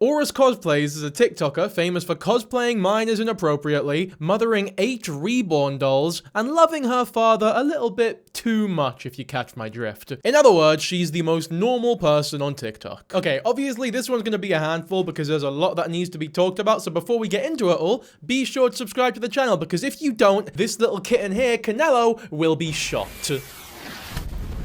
Auress Cosplays is a TikToker famous for cosplaying minors inappropriately, mothering 8 reborn dolls, and loving her father a little bit too much, if you catch my drift. In other words, she's the most normal person on TikTok. Okay, obviously this one's gonna be a handful because there's a lot that needs to be talked about, so before we get into it all, be sure to subscribe to the channel, because if you don't, this little kitten here, Canelo, will be shot.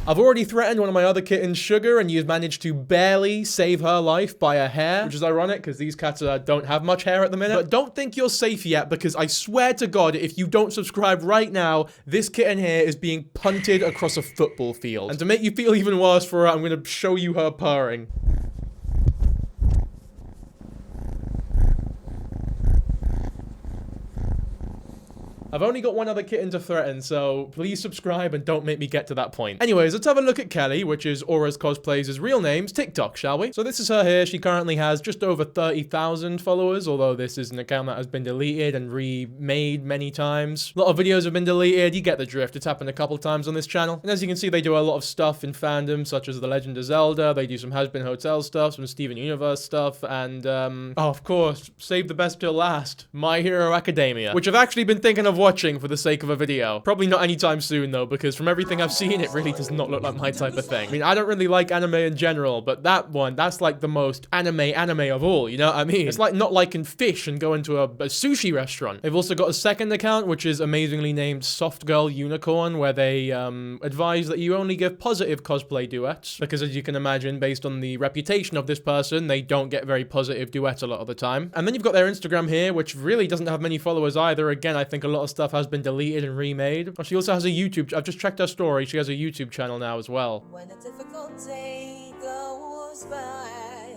I've already threatened one of my other kittens, Sugar, and you've managed to barely save her life by a hair, which is ironic because these cats don't have much hair at the minute. But don't think you're safe yet, because I swear to God, if you don't subscribe right now, this kitten here is being punted across a football field. And to make you feel even worse for her, I'm going to show you her purring. I've only got one other kitten to threaten, so please subscribe and don't make me get to that point. Anyways, let's have a look at Kelly, which is Auress Cosplay's real name's TikTok, shall we? So this is her here. She currently has just over 30,000 followers, although this is an account that has been deleted and remade many times. A lot of videos have been deleted. You get the drift. It's happened a couple times on this channel. And as you can see, they do a lot of stuff in fandom, such as The Legend of Zelda. They do some Has-Been Hotel stuff, some Steven Universe stuff, and, oh, of course, save the best till last, My Hero Academia, which I've actually been thinking of watching for the sake of a video. Probably not anytime soon though, because from everything I've seen, it really does not look like my type of thing. I mean, I don't really like anime in general, but that one, that's like the most anime of all, you know what I mean? It's like not liking fish and going to a sushi restaurant. They've also got a second account, which is amazingly named Soft Girl Unicorn, where they advise that you only give positive cosplay duets, because as you can imagine, based on the reputation of this person, they don't get very positive duets a lot of the time. And then you've got their Instagram here, which really doesn't have many followers either. Again, I think a lot of stuff has been deleted and remade. She also has a YouTube. I've just checked her story. She has a YouTube channel now as well. When a difficult day goes by,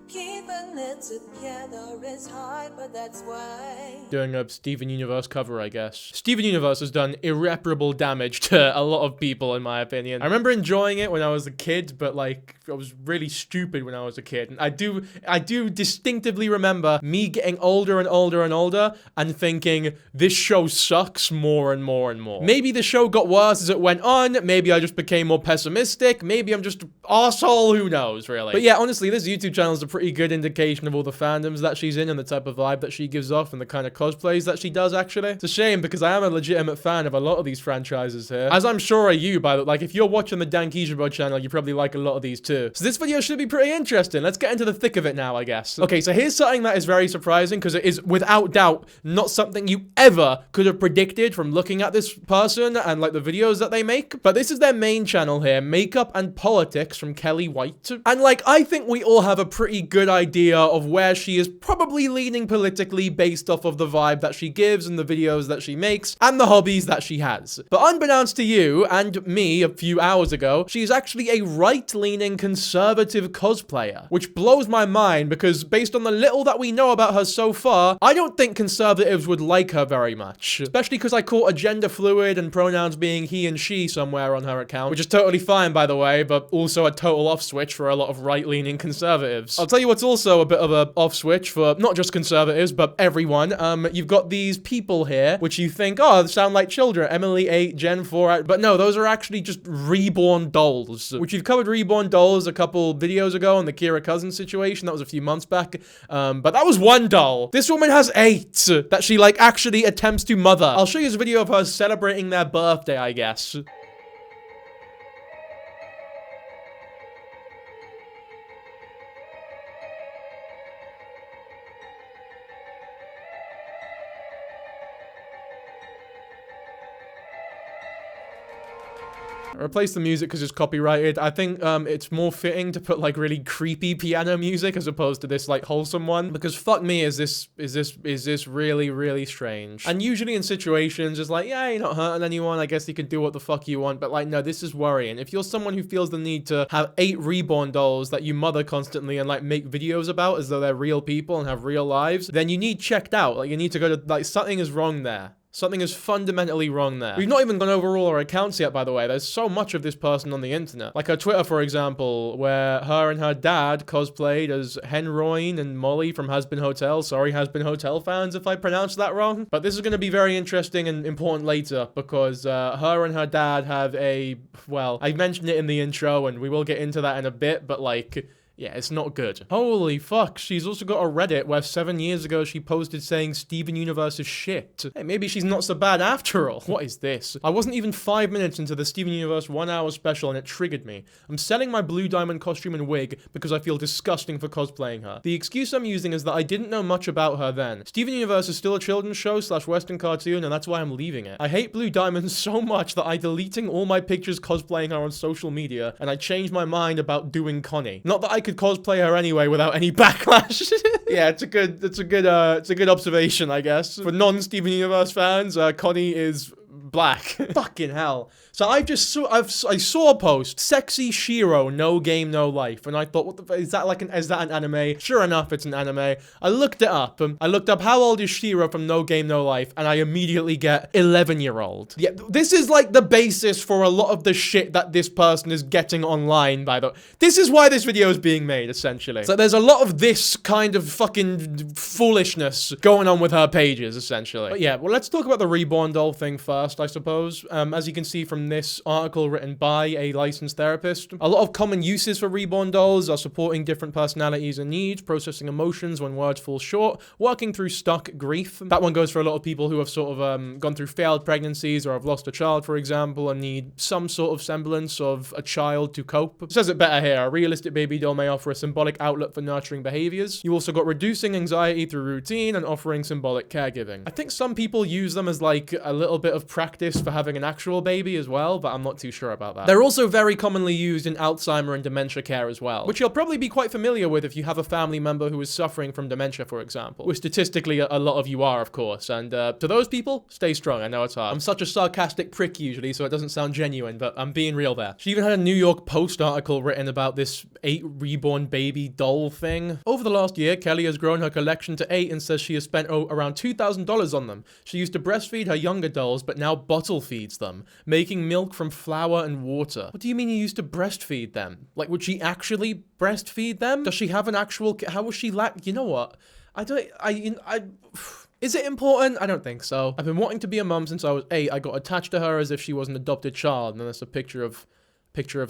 keeping it together is hard, but that's why. Doing a Steven Universe cover, I guess. Steven Universe has done irreparable damage to a lot of people, in my opinion. I remember enjoying it when I was a kid, but like, I was really stupid when I was a kid. And I do distinctively remember me getting older and older and older and thinking, this show sucks more and more and more. Maybe the show got worse as it went on. Maybe I just became more pessimistic. Maybe I'm just an arsehole. Who knows, really? But yeah, honestly, this YouTube channel is a pretty good indication of all the fandoms that she's in and the type of vibe that she gives off and the kind of cosplays that she does, actually. It's a shame because I am a legitimate fan of a lot of these franchises here. As I'm sure are you, by the way. Like, if you're watching the Dankyjabo channel, you probably like a lot of these too. So this video should be pretty interesting. Let's get into the thick of it now, I guess. Okay, so here's something that is very surprising because it is without doubt not something you ever could have predicted from looking at this person and like the videos that they make. But this is their main channel here, Makeup and Politics from Kelly White. And like, I think we all have a pretty good idea of where she is probably leaning politically based off of the vibe that she gives and the videos that she makes and the hobbies that she has. But unbeknownst to you and me a few hours ago, she is actually a right-leaning conservative cosplayer, which blows my mind because based on the little that we know about her so far, I don't think conservatives would like her very much. Especially because I caught a gender fluid and pronouns being he and she somewhere on her account, which is totally fine, by the way, but also a total off switch for a lot of right-leaning conservatives. I'll tell you what's also a bit of a off switch for not just conservatives, but everyone. You've got these people here, which you think, oh, they sound like children. Emily 8, Gen 4, but no, those are actually just Reborn Dolls, which you've covered Reborn Dolls a couple videos ago on the Kira Cousins situation. That was a few months back. But that was one doll. This woman has 8 that she like actually attempts to mother. I'll show you this video of her celebrating their birthday, I guess. Replace the music because it's copyrighted. I think it's more fitting to put like really creepy piano music as opposed to this like wholesome one, because fuck me, is this really strange. And usually in situations it's like, yeah, you're not hurting anyone, I guess you can do what the fuck you want, but like, no, this is worrying. If you're someone who feels the need to have 8 reborn dolls that you mother constantly and like make videos about as though they're real people and have real lives, then you need checked out. Like, you need to go to, like, something is wrong there. Something is fundamentally wrong there. We've not even gone over all her accounts yet, by the way. There's so much of this person on the internet. Like her Twitter, for example, where her and her dad cosplayed as Henroin and Molly from Has-Been Hotel. Sorry, Has-Been Hotel fans if I pronounced that wrong. But this is going to be very interesting and important later because her and her dad have a... Well, I mentioned it in the intro and we will get into that in a bit, but like... Yeah, it's not good. Holy fuck, she's also got a Reddit where 7 years ago she posted saying Steven Universe is shit. Hey, maybe she's not so bad after all. What is this? I wasn't even 5 minutes into the Steven Universe 1 hour special and it triggered me. I'm selling my blue diamond costume and wig because I feel disgusting for cosplaying her. The excuse I'm using is that I didn't know much about her then. Steven Universe is still a children's show / western cartoon and that's why I'm leaving it. I hate blue diamonds so much that I'm deleting all my pictures cosplaying her on social media and I changed my mind about doing Connie. Not that I could cosplay her anyway without any backlash. Yeah, it's a good observation, I guess. For non-Steven Universe fans, Connie is black. Fucking hell. So I saw a post, sexy Shiro, no game, no life. And I thought, what the, is that an anime? Sure enough, it's an anime. I looked it up. I looked up how old is Shiro from No Game, No Life. And I immediately get 11-year-old. Yeah, this is like the basis for a lot of the shit that this person is getting online, by the way. This is why this video is being made, essentially. So there's a lot of this kind of fucking foolishness going on with her pages, essentially. But yeah, well, let's talk about the Reborn Doll thing first, I suppose. As you can see from this article written by a licensed therapist, a lot of common uses for Reborn Dolls are supporting different personalities and needs, processing emotions when words fall short, working through stuck grief. That one goes for a lot of people who have sort of gone through failed pregnancies or have lost a child, for example, and need some sort of semblance of a child to cope. It says it better here. A realistic baby doll may offer a symbolic outlet for nurturing behaviors. You also got reducing anxiety through routine and offering symbolic caregiving. I think some people use them as like a little bit of practice for having an actual baby as well, but I'm not too sure about that. They're also very commonly used in Alzheimer and dementia care as well, which you'll probably be quite familiar with if you have a family member who is suffering from dementia, for example, which statistically a lot of you are, of course, and to those people, stay strong. I know it's hard. I'm such a sarcastic prick usually, so it doesn't sound genuine, but I'm being real there. She even had a New York Post article written about this 8 reborn baby doll thing. Over the last year, Kelly has grown her collection to 8 and says she has spent around $2,000 on them. She used to breastfeed her younger dolls, but now bottle feeds them, making milk from flour and water. What do you mean you used to breastfeed them? Like, would she actually breastfeed them? Does she have an actual, how was she you know what? Is it important? I don't think so. I've been wanting to be a mum since I was 8. I got attached to her as if she was an adopted child, and then there's a picture of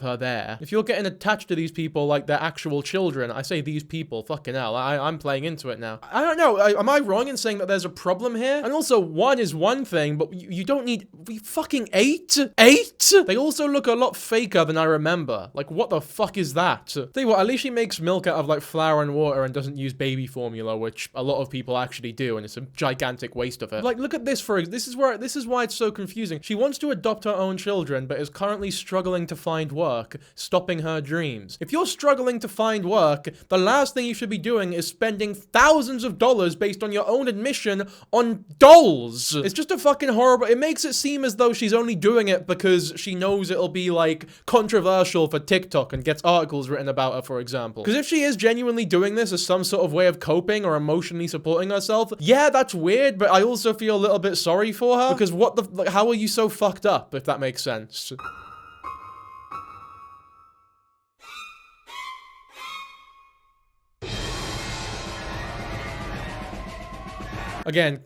her there. If you're getting attached to these people like they're actual children, I say these people, fucking hell, I'm playing into it now. I don't know, am I wrong in saying that there's a problem here? And also, 1 is one thing, but you don't need, fucking 8? 8? They also look a lot faker than I remember. Like, what the fuck is that? Tell you what, at least she makes milk out of like flour and water and doesn't use baby formula, which a lot of people actually do, and it's a gigantic waste of it. Like, look at this this is why it's so confusing. She wants to adopt her own children, but is currently struggling to find work, stopping her dreams. If you're struggling to find work, the last thing you should be doing is spending thousands of dollars based on your own admission on dolls. It's just a fucking horrible, it makes it seem as though she's only doing it because she knows it'll be like controversial for TikTok and gets articles written about her, for example. Because if she is genuinely doing this as some sort of way of coping or emotionally supporting herself, yeah, that's weird, but I also feel a little bit sorry for her because how are you so fucked up, if that makes sense? Again,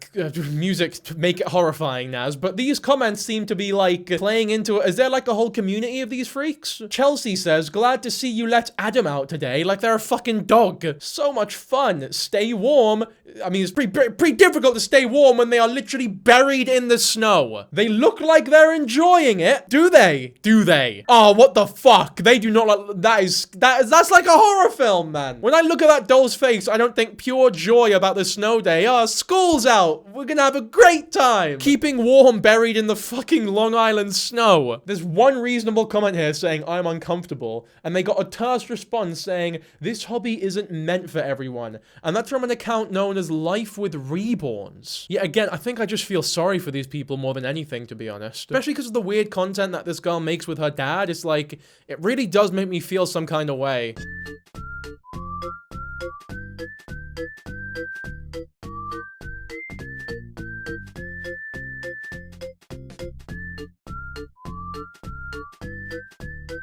music to make it horrifying, Naz, but these comments seem to be like playing into it. Is there like a whole community of these freaks? Chelsea says, glad to see you let Adam out today like they're a fucking dog. So much fun. Stay warm. I mean, it's pretty difficult to stay warm when they are literally buried in the snow. They look like they're enjoying it. Do they? Do they? Oh, what the fuck? They do not like, that's like a horror film, man. When I look at that doll's face, I don't think pure joy about the snow day. Oh, school's out. We're gonna have a great time. Keeping warm buried in the fucking Long Island snow. There's one reasonable comment here saying, I'm uncomfortable. And they got a terse response saying, this hobby isn't meant for everyone. And that's from an account known as Life with Reborns. Yeah, again, I think I just feel sorry for these people more than anything, to be honest. Especially because of the weird content that this girl makes with her dad. It's like, it really does make me feel some kind of way.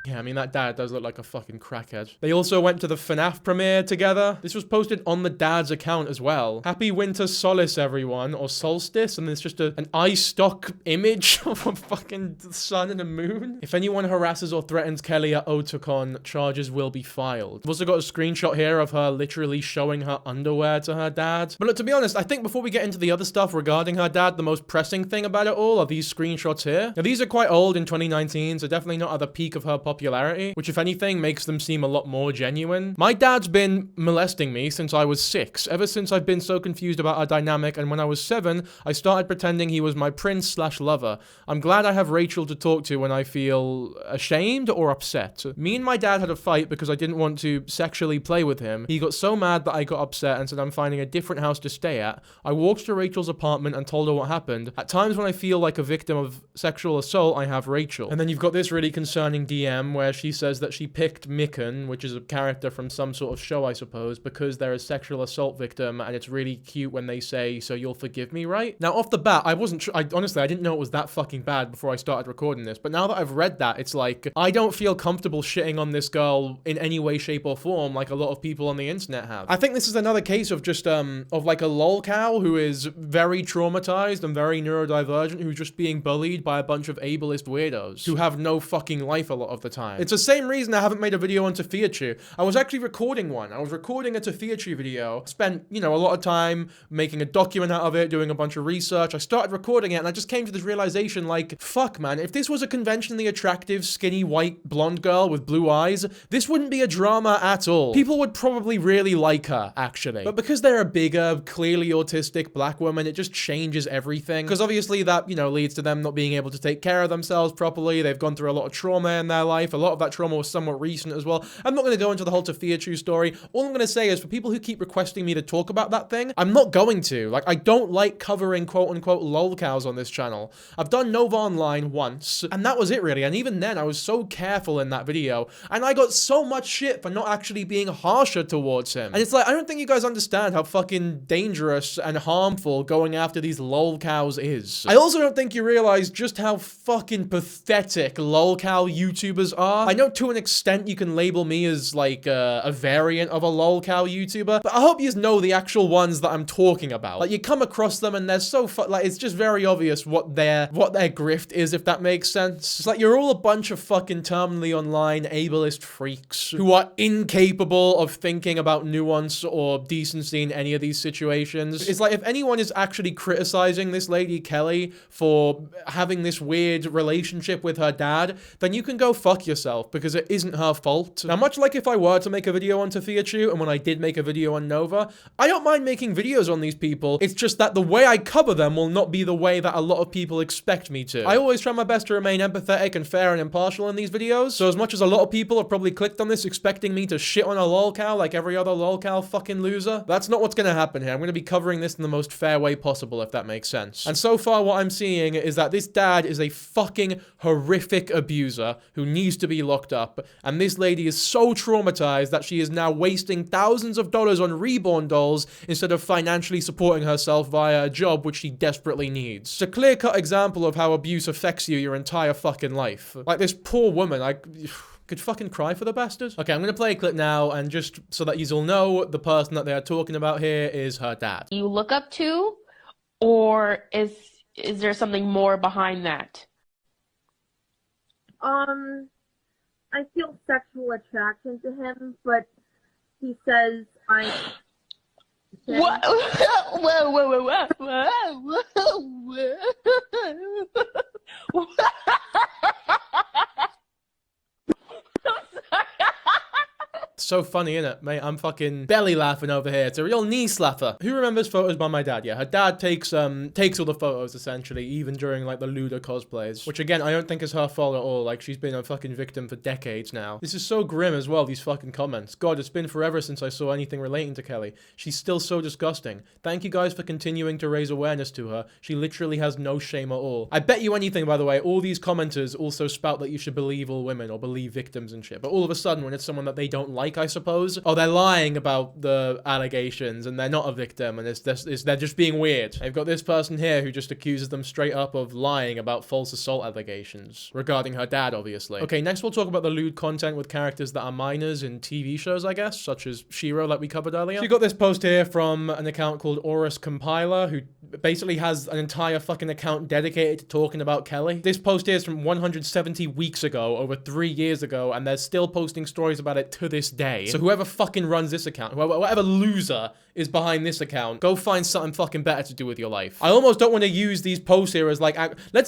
Yeah, I mean, that dad does look like a fucking crackhead. They also went to the FNAF premiere together. This was posted on the dad's account as well. Happy Winter Solace, everyone, or Solstice, and it's just an iStock image of a fucking sun and a moon. If anyone harasses or threatens Kelly at Otakon, charges will be filed. I've also got a screenshot here of her literally showing her underwear to her dad. But look, to be honest, I think before we get into the other stuff regarding her dad, the most pressing thing about it all are these screenshots here. Now, these are quite old in 2019, so definitely not at the peak of her popularity, which if anything makes them seem a lot more genuine. My dad's been molesting me since I was 6, ever since I've been so confused about our dynamic, and when I was 7, I started pretending he was my prince/lover. I'm glad I have Rachel to talk to when I feel ashamed or upset. Me and my dad had a fight because I didn't want to sexually play with him. He got so mad that I got upset and said I'm finding a different house to stay at. I walked to Rachel's apartment and told her what happened. At times when I feel like a victim of sexual assault, I have Rachel. And then you've got this really concerning DM where she says that she picked Mikan, which is a character from some sort of show, I suppose, because they're a sexual assault victim, and it's really cute when they say, "So you'll forgive me, right?" Now, off the bat, I wasn't sure. Honestly, I didn't know it was that fucking bad before I started recording this, but now that I've read that, it's like, I don't feel comfortable shitting on this girl in any way, shape, or form like a lot of people on the internet have. I think this is another case of just, of like a lolcow who is very traumatized and very neurodivergent, who's just being bullied by a bunch of ableist weirdos who have no fucking life a lot of the time. It's the same reason I haven't made a video on Tafiachu. I was actually recording one. I was recording a Tafiachu video, spent, you know, a lot of time making a document out of it, doing a bunch of research. I started recording it and I just came to this realization, like, fuck man, if this was a conventionally attractive, skinny, white, blonde girl with blue eyes, this wouldn't be a drama at all. People would probably really like her, actually. But because they're a bigger, clearly autistic black woman, it just changes everything. Because obviously that, you know, leads to them not being able to take care of themselves properly. They've gone through a lot of trauma in their life. A lot of that trauma was somewhat recent as well. I'm not going to go into the whole Tafiachu story. All I'm going to say is for people who keep requesting me to talk about that thing, I'm not going to. Like, I don't like covering quote-unquote lolcows on this channel. I've done Nova Online once, and that was it really. And even then, I was so careful in that video, and I got so much shit for not actually being harsher towards him. And it's like, I don't think you guys understand how fucking dangerous and harmful going after these lolcows is. I also don't think you realize just how fucking pathetic lolcow YouTubers are. I know to an extent you can label me as like a variant of a lolcow YouTuber, but I hope you know the actual ones that I'm talking about. Like, you come across them and they're so like, it's just very obvious what their grift is, if that makes sense. It's like, you're all a bunch of fucking terminally online ableist freaks who are incapable of thinking about nuance or decency in any of these situations. It's like, if anyone is actually criticizing this lady Kelly for having this weird relationship with her dad, then you can go fuck yourself, because it isn't her fault. Now, much like if I were to make a video on Tafiachu, and when I did make a video on Nova, I don't mind making videos on these people. It's just that the way I cover them will not be the way that a lot of people expect me to. I always try my best to remain empathetic and fair and impartial in these videos, so as much as a lot of people have probably clicked on this expecting me to shit on a lolcow like every other lolcow fucking loser, that's not what's gonna happen here. I'm gonna be covering this in the most fair way possible, if that makes sense. And so far what I'm seeing is that this dad is a fucking horrific abuser who needs to be locked up, and this lady is so traumatized that she is now wasting thousands of dollars on Reborn Dolls instead of financially supporting herself via a job which she desperately needs. It's a clear-cut example of how abuse affects you your entire fucking life. Like, this poor woman, I could fucking cry for the bastard. Okay, I'm gonna play a clip now, and just so that you all know, the person that they are talking about here is her dad. You look up to, or is there something more behind that? I feel sexual attraction to him, but he says I... Whoa, whoa, whoa, whoa, whoa, whoa, whoa. So funny, innit, mate? I'm fucking belly laughing over here. It's a real knee slapper. Who remembers photos by my dad? Yeah, her dad takes all the photos, essentially, even during, like, the Luda cosplays. Which, again, I don't think is her fault at all. Like, she's been a fucking victim for decades now. This is so grim as well, these fucking comments. God, it's been forever since I saw anything relating to Kelly. She's still so disgusting. Thank you guys for continuing to raise awareness to her. She literally has no shame at all. I bet you anything, by the way, all these commenters also spout that you should believe all women or believe victims and shit. But all of a sudden, when it's someone that they don't like like, I suppose. Oh, they're lying about the allegations and they're not a victim and they're just being weird. They've got this person here who just accuses them straight up of lying about false assault allegations regarding her dad, obviously. Okay, next we'll talk about the lewd content with characters that are minors in TV shows, I guess, such as Shiro that we covered earlier. So you got this post here from an account called Auress Compiler, who basically has an entire fucking account dedicated to talking about Kelly. This post here is from 170 weeks ago, over 3 years ago, and they're still posting stories about it to this day. So whoever fucking runs this account, whatever loser is behind this account, go find something fucking better to do with your life. I almost don't want to use these posts here as like,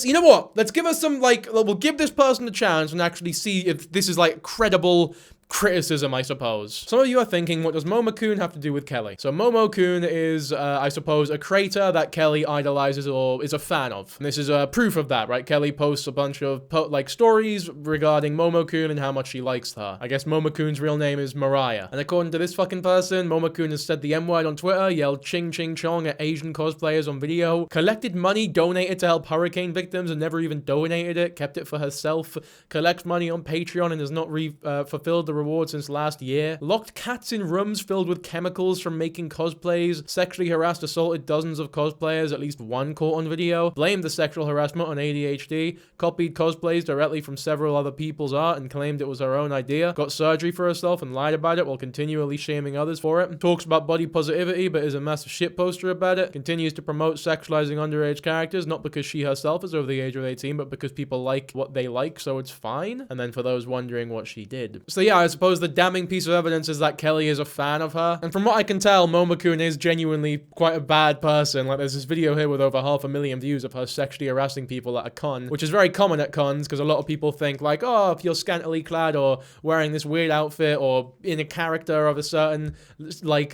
you know what? Let's give us some, like, we'll give this person a chance and actually see if this is like credible criticism, I suppose. Some of you are thinking, what does Momo-kun have to do with Kelly? So Momo-kun is, I suppose, a creator that Kelly idolizes or is a fan of. And this is proof of that, right? Kelly posts a bunch of stories regarding Momo-kun and how much she likes her. I guess Momo-kun's real name is Mariah. And according to this fucking person, Momo-kun has said the M-word on Twitter, yelled ching ching chong at Asian cosplayers on video, collected money donated to help hurricane victims and never even donated it, kept it for herself, collects money on Patreon and has not fulfilled the reward since last year, locked cats in rooms filled with chemicals from making cosplays, sexually harassed, assaulted dozens of cosplayers, at least one caught on video, blamed the sexual harassment on ADHD, copied cosplays directly from several other people's art and claimed it was her own idea, got surgery for herself and lied about it while continually shaming others for it, talks about body positivity but is a massive shitposter about it, continues to promote sexualizing underage characters, not because she herself is over the age of 18, but because people like what they like, so it's fine. And then for those wondering what she did. So yeah, I suppose the damning piece of evidence is that Kelly is a fan of her. And from what I can tell, Momo-kun is genuinely quite a bad person. Like, there's this video here with over 500,000 views of her sexually harassing people at a con, which is very common at cons because a lot of people think like, oh, if you're scantily clad or wearing this weird outfit or in a character of a certain, like,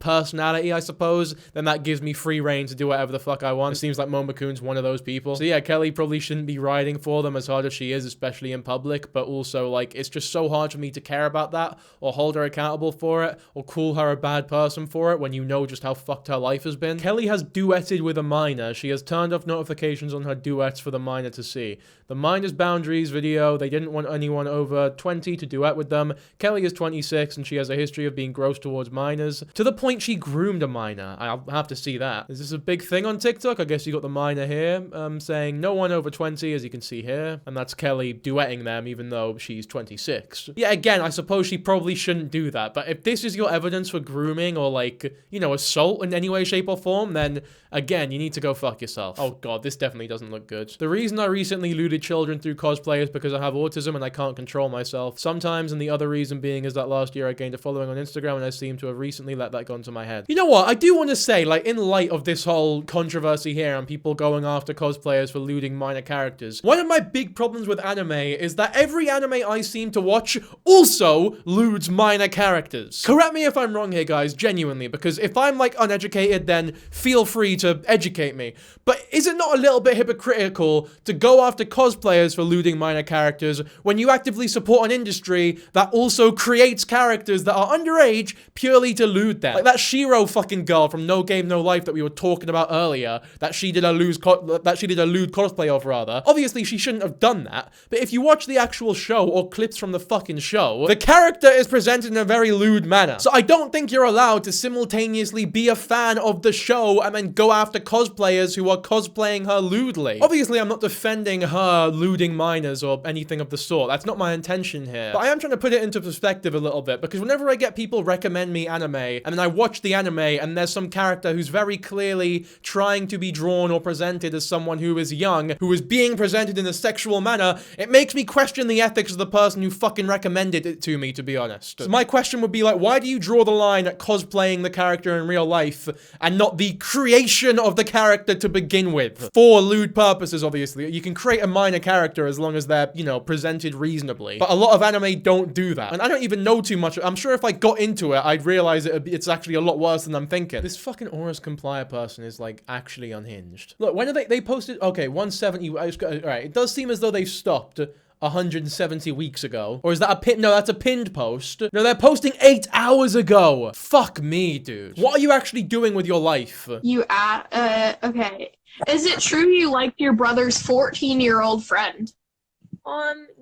personality, I suppose, then that gives me free reign to do whatever the fuck I want. It seems like Momo-kun's one of those people. So yeah, Kelly probably shouldn't be riding for them as hard as she is, especially in public, but also, like, it's just so hard for me to care about that or hold her accountable for it or call her a bad person for it when you know just how fucked her life has been. Kelly has duetted with a minor. She has turned off notifications on her duets for the minor to see. The minor's boundaries video, they didn't want anyone over 20 to duet with them. Kelly is 26 and she has a history of being gross towards minors, to the point she groomed a minor. I'll have to see that. Is this a big thing on TikTok? I guess you got the minor here saying no one over 20, as you can see here, and that's Kelly duetting them even though she's 26. Yeah, again, I suppose she probably shouldn't do that, but if this is your evidence for grooming or, like, you know, assault in any way, shape, or form, then again, you need to go fuck yourself. Oh god, this definitely doesn't look good. The reason I recently looted children through cosplay is because I have autism and I can't control myself sometimes, and the other reason being is that last year I gained a following on Instagram and I seem to have recently let that go into my head. You know what, I do want to say, like, in light of this whole controversy here and people going after cosplayers for looting minor characters, one of my big problems with anime is that every anime I seem to watch also lewds minor characters. Correct me if I'm wrong here, guys, genuinely, because if I'm, like, uneducated, then feel free to educate me. But is it not a little bit hypocritical to go after cosplayers for looting minor characters when you actively support an industry that also creates characters that are underage purely to loot them? Like that Shiro fucking girl from No Game No Life that we were talking about earlier, that she did a lewd cosplay of, rather. Obviously, she shouldn't have done that, but if you watch the actual show or clips from the fucking show, the character is presented in a very lewd manner. So I don't think you're allowed to simultaneously be a fan of the show and then go after cosplayers who are cosplaying her lewdly. Obviously, I'm not defending her lewding minors or anything of the sort. That's not my intention here. But I am trying to put it into perspective a little bit, because whenever I get people recommend me anime, and then I watch the anime, and there's some character who's very clearly trying to be drawn or presented as someone who is young, who is being presented in a sexual manner, it makes me question the ethics of the person who fucking recommended it to me, to be honest. So my question would be like, why do you draw the line at cosplaying the character in real life and not the creation of the character to begin with? For lewd purposes, obviously. You can create a minor character as long as they're, you know, presented reasonably. But a lot of anime don't do that. And I don't even know too much. I'm sure if I got into it, I'd realize it's actually a lot worse than I'm thinking. This fucking Auress Complier person is, like, actually unhinged. Look, when are they posted? Okay, 170. Alright, it does seem as though they've stopped 170 weeks ago. Or is that a pin? No, that's a pinned post. No, they're posting 8 hours ago. Fuck me, dude. What are you actually doing with your life? Okay. Is it true you liked your brother's 14-year-old friend?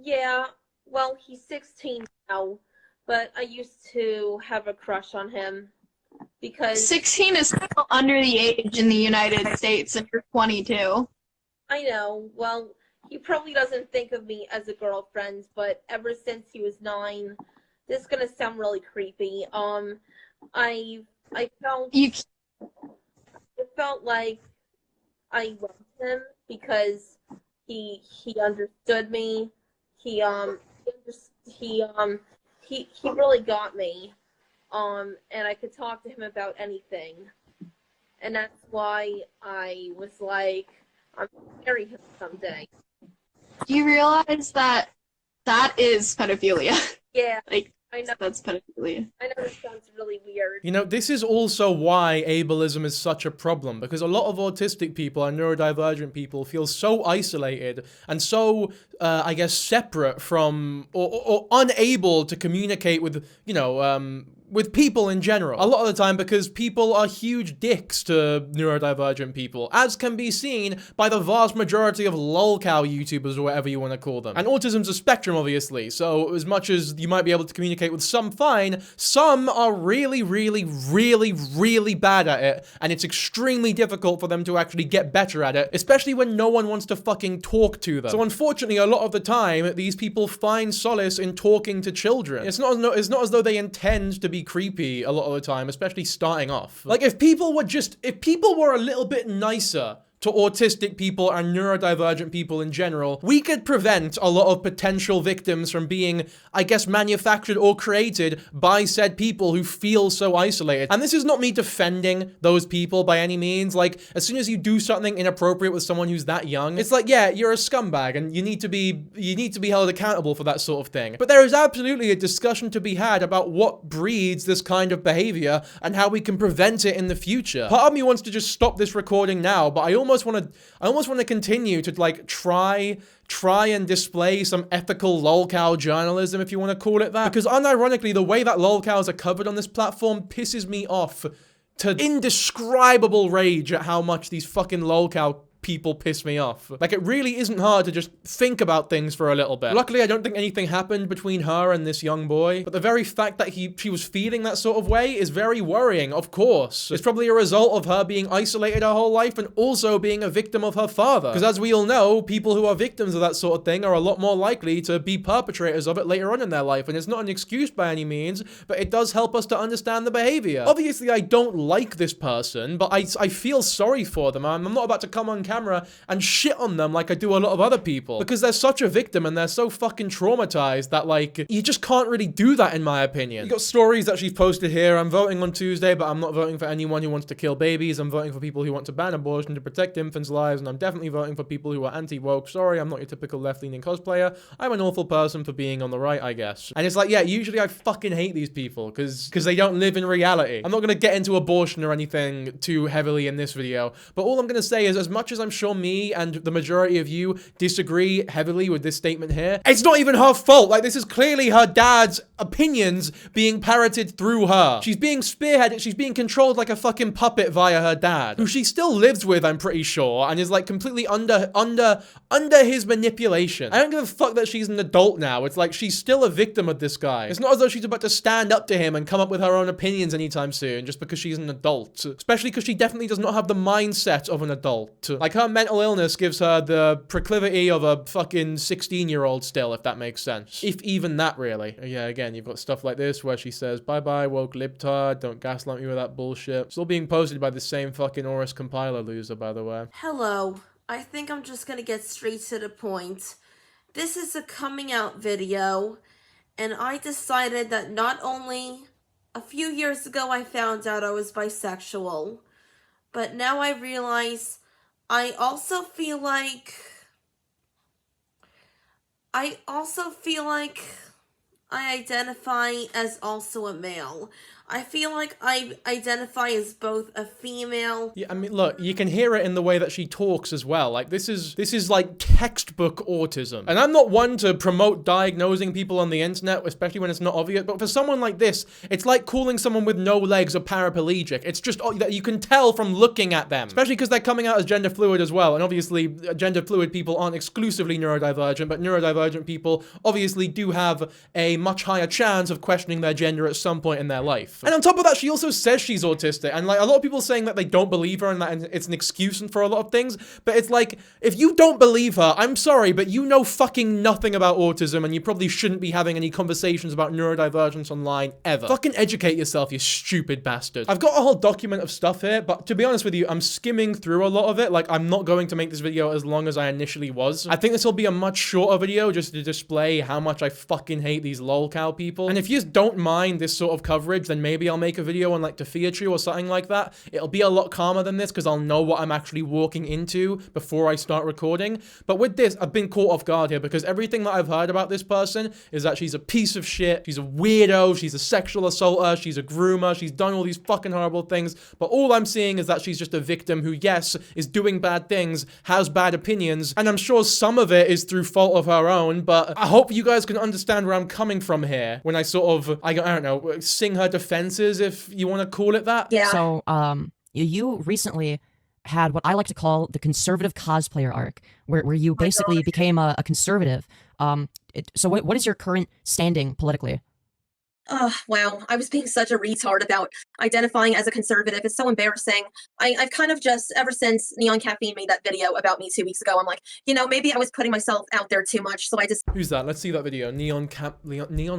Yeah. Well, he's 16 now. but I used to have a crush on him because 16 is still under the age in the United States, and you're 22. I know, well, he probably doesn't think of me as a girlfriend, but ever since he was 9, this is gonna sound really creepy. I felt it felt like I loved him because he understood me. He really got me. And I could talk to him about anything. And that's why I was like, I'm gonna marry him someday. Do you realize that that is pedophilia? Yeah, Like, I know. that's pedophilia. I know this sounds really weird. You know, this is also why ableism is such a problem, because a lot of autistic people and neurodivergent people feel so isolated and so, I guess, separate from, or unable to communicate with, you know, with people in general. A lot of the time because people are huge dicks to neurodivergent people, as can be seen by the vast majority of lolcow YouTubers or whatever you want to call them. And autism's a spectrum, obviously, so as much as you might be able to communicate with some fine, some are really, really, really, really bad at it, and it's extremely difficult for them to actually get better at it, especially when no one wants to fucking talk to them. So unfortunately, a lot of the time, these people find solace in talking to children. It's not as though they intend to be creepy a lot of the time, especially starting off. Like, if people were a little bit nicer to autistic people and neurodivergent people in general, we could prevent a lot of potential victims from being, I guess, manufactured or created by said people who feel so isolated. And this is not me defending those people by any means. Like, as soon as you do something inappropriate with someone who's that young, it's like, yeah, you're a scumbag and you need to be held accountable for that sort of thing. But there is absolutely a discussion to be had about what breeds this kind of behavior and how we can prevent it in the future. Part of me wants to just stop this recording now, but I almost want to continue to like try and display some ethical lolcow journalism, if you want to call it that. Because unironically, the way that lolcows are covered on this platform pisses me off to indescribable rage at how much these fucking lolcow people piss me off. Like, it really isn't hard to just think about things for a little bit. Luckily, I don't think anything happened between her and this young boy, but the very fact that she was feeling that sort of way is very worrying, of course. It's probably a result of her being isolated her whole life and also being a victim of her father. Because as we all know, people who are victims of that sort of thing are a lot more likely to be perpetrators of it later on in their life, and it's not an excuse by any means, but it does help us to understand the behavior. Obviously, I don't like this person, but I feel sorry for them. I'm not about to come on camera and shit on them like I do a lot of other people, because they're such a victim and they're so fucking traumatized that, like, you just can't really do that, in my opinion. You got stories that she's posted here. I'm voting on Tuesday, but I'm not voting for anyone who wants to kill babies. I'm voting for people who want to ban abortion to protect infants' lives, and I'm definitely voting for people who are anti-woke. Sorry, I'm not your typical left-leaning cosplayer. I'm an awful person for being on the right, I guess. And it's like, yeah, usually I fucking hate these people because they don't live in reality. I'm not gonna get into abortion or anything too heavily in this video, but all I'm gonna say is, as much as I'm sure me and the majority of you disagree heavily with this statement here, it's not even her fault. Like, this is clearly her dad's opinions being parroted through her. She's being spearheaded, she's being controlled like a fucking puppet via her dad, who she still lives with, I'm pretty sure, and is like completely under his manipulation. I don't give a fuck that she's an adult now. It's like she's still a victim of this guy. It's not as though she's about to stand up to him and come up with her own opinions anytime soon just because she's an adult. Especially because she definitely does not have the mindset of an adult. Like, her mental illness gives her the proclivity of a fucking 16-year-old still, if that makes sense. If even that, really. Yeah, again, you've got stuff like this where she says, bye-bye, woke libtard, don't gaslight me with that bullshit. It's all being posted by the same fucking Auress compiler loser, by the way. Hello. I think I'm just gonna get straight to the point. This is a coming out video, and I decided that not only a few years ago I found out I was bisexual, but now I realize I also feel like I identify as also a male. I feel like I identify as both a female. Yeah, I mean, look, you can hear it in the way that she talks as well. Like, this is like textbook autism. And I'm not one to promote diagnosing people on the internet, especially when it's not obvious, but for someone like this, it's like calling someone with no legs a paraplegic. It's just that you can tell from looking at them, especially because they're coming out as gender fluid as well. And obviously, gender fluid people aren't exclusively neurodivergent, but neurodivergent people obviously do have a much higher chance of questioning their gender at some point in their life. And on top of that, she also says she's autistic, and like a lot of people saying that they don't believe her and that it's an excuse for a lot of things, but it's like, if you don't believe her, I'm sorry, but you know fucking nothing about autism, and you probably shouldn't be having any conversations about neurodivergence online ever. Fucking educate yourself, you stupid bastard. I've got a whole document of stuff here, but to be honest with you, I'm skimming through a lot of it. Like, I'm not going to make this video as long as I initially was. I think this will be a much shorter video just to display how much I fucking hate these lolcow people. And if you just don't mind this sort of coverage, then maybe I'll make a video on like Dankyjabo or something like that. It'll be a lot calmer than this because I'll know what I'm actually walking into before I start recording. But with this, I've been caught off guard here because everything that I've heard about this person is that she's a piece of shit, she's a weirdo, she's a sexual assaulter, she's a groomer, she's done all these fucking horrible things. But all I'm seeing is that she's just a victim who, yes, is doing bad things, has bad opinions, and I'm sure some of it is through fault of her own, but I hope you guys can understand where I'm coming from here when I sort of, I don't know, sing her defenses, if you want to call it that. Yeah. So, you recently had what I like to call the conservative cosplayer arc, where you basically became a conservative. So what is your current standing politically? Wow, I was being such a retard about identifying as a conservative. It's so embarrassing. I've kind of just, ever since Neon Caffeine made that video about me 2 weeks ago, I'm like, you know, maybe I was putting myself out there too much, so I just... Who's that? Let's see that video. Neon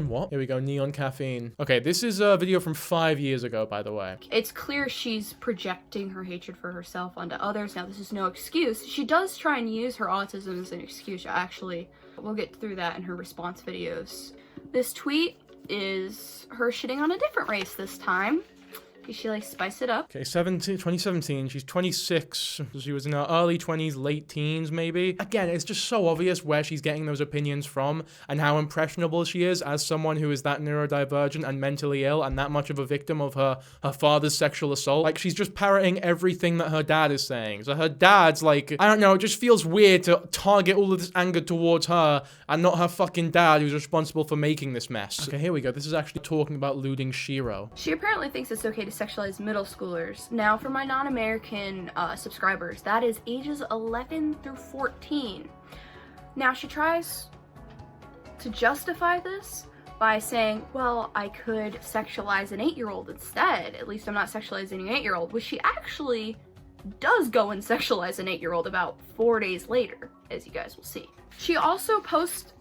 what? Here we go, Neon Caffeine. Okay, this is a video from 5 years ago, by the way. It's clear she's projecting her hatred for herself onto others. Now, this is no excuse. She does try and use her autism as an excuse, actually. We'll get through that in her response videos. This tweet is her shitting on a different race this time. She like spice it up. Okay, 2017, she's 26. She was in her early 20s, late teens, maybe. Again, it's just so obvious where she's getting those opinions from and how impressionable she is as someone who is that neurodivergent and mentally ill and that much of a victim of her father's sexual assault. Like, she's just parroting everything that her dad is saying. So her dad's like, I don't know, it just feels weird to target all of this anger towards her and not her fucking dad who's responsible for making this mess. Okay, here we go. This is actually talking about looting Shiro. She apparently thinks it's okay to sexualize middle schoolers. Now, for my non-American subscribers, that is ages 11 through 14. Now, she tries to justify this by saying, well, I could sexualize an 8-year-old instead. At least I'm not sexualizing an 8-year-old, which she actually does go and sexualize an 8-year-old about 4 days later, as you guys will see. She also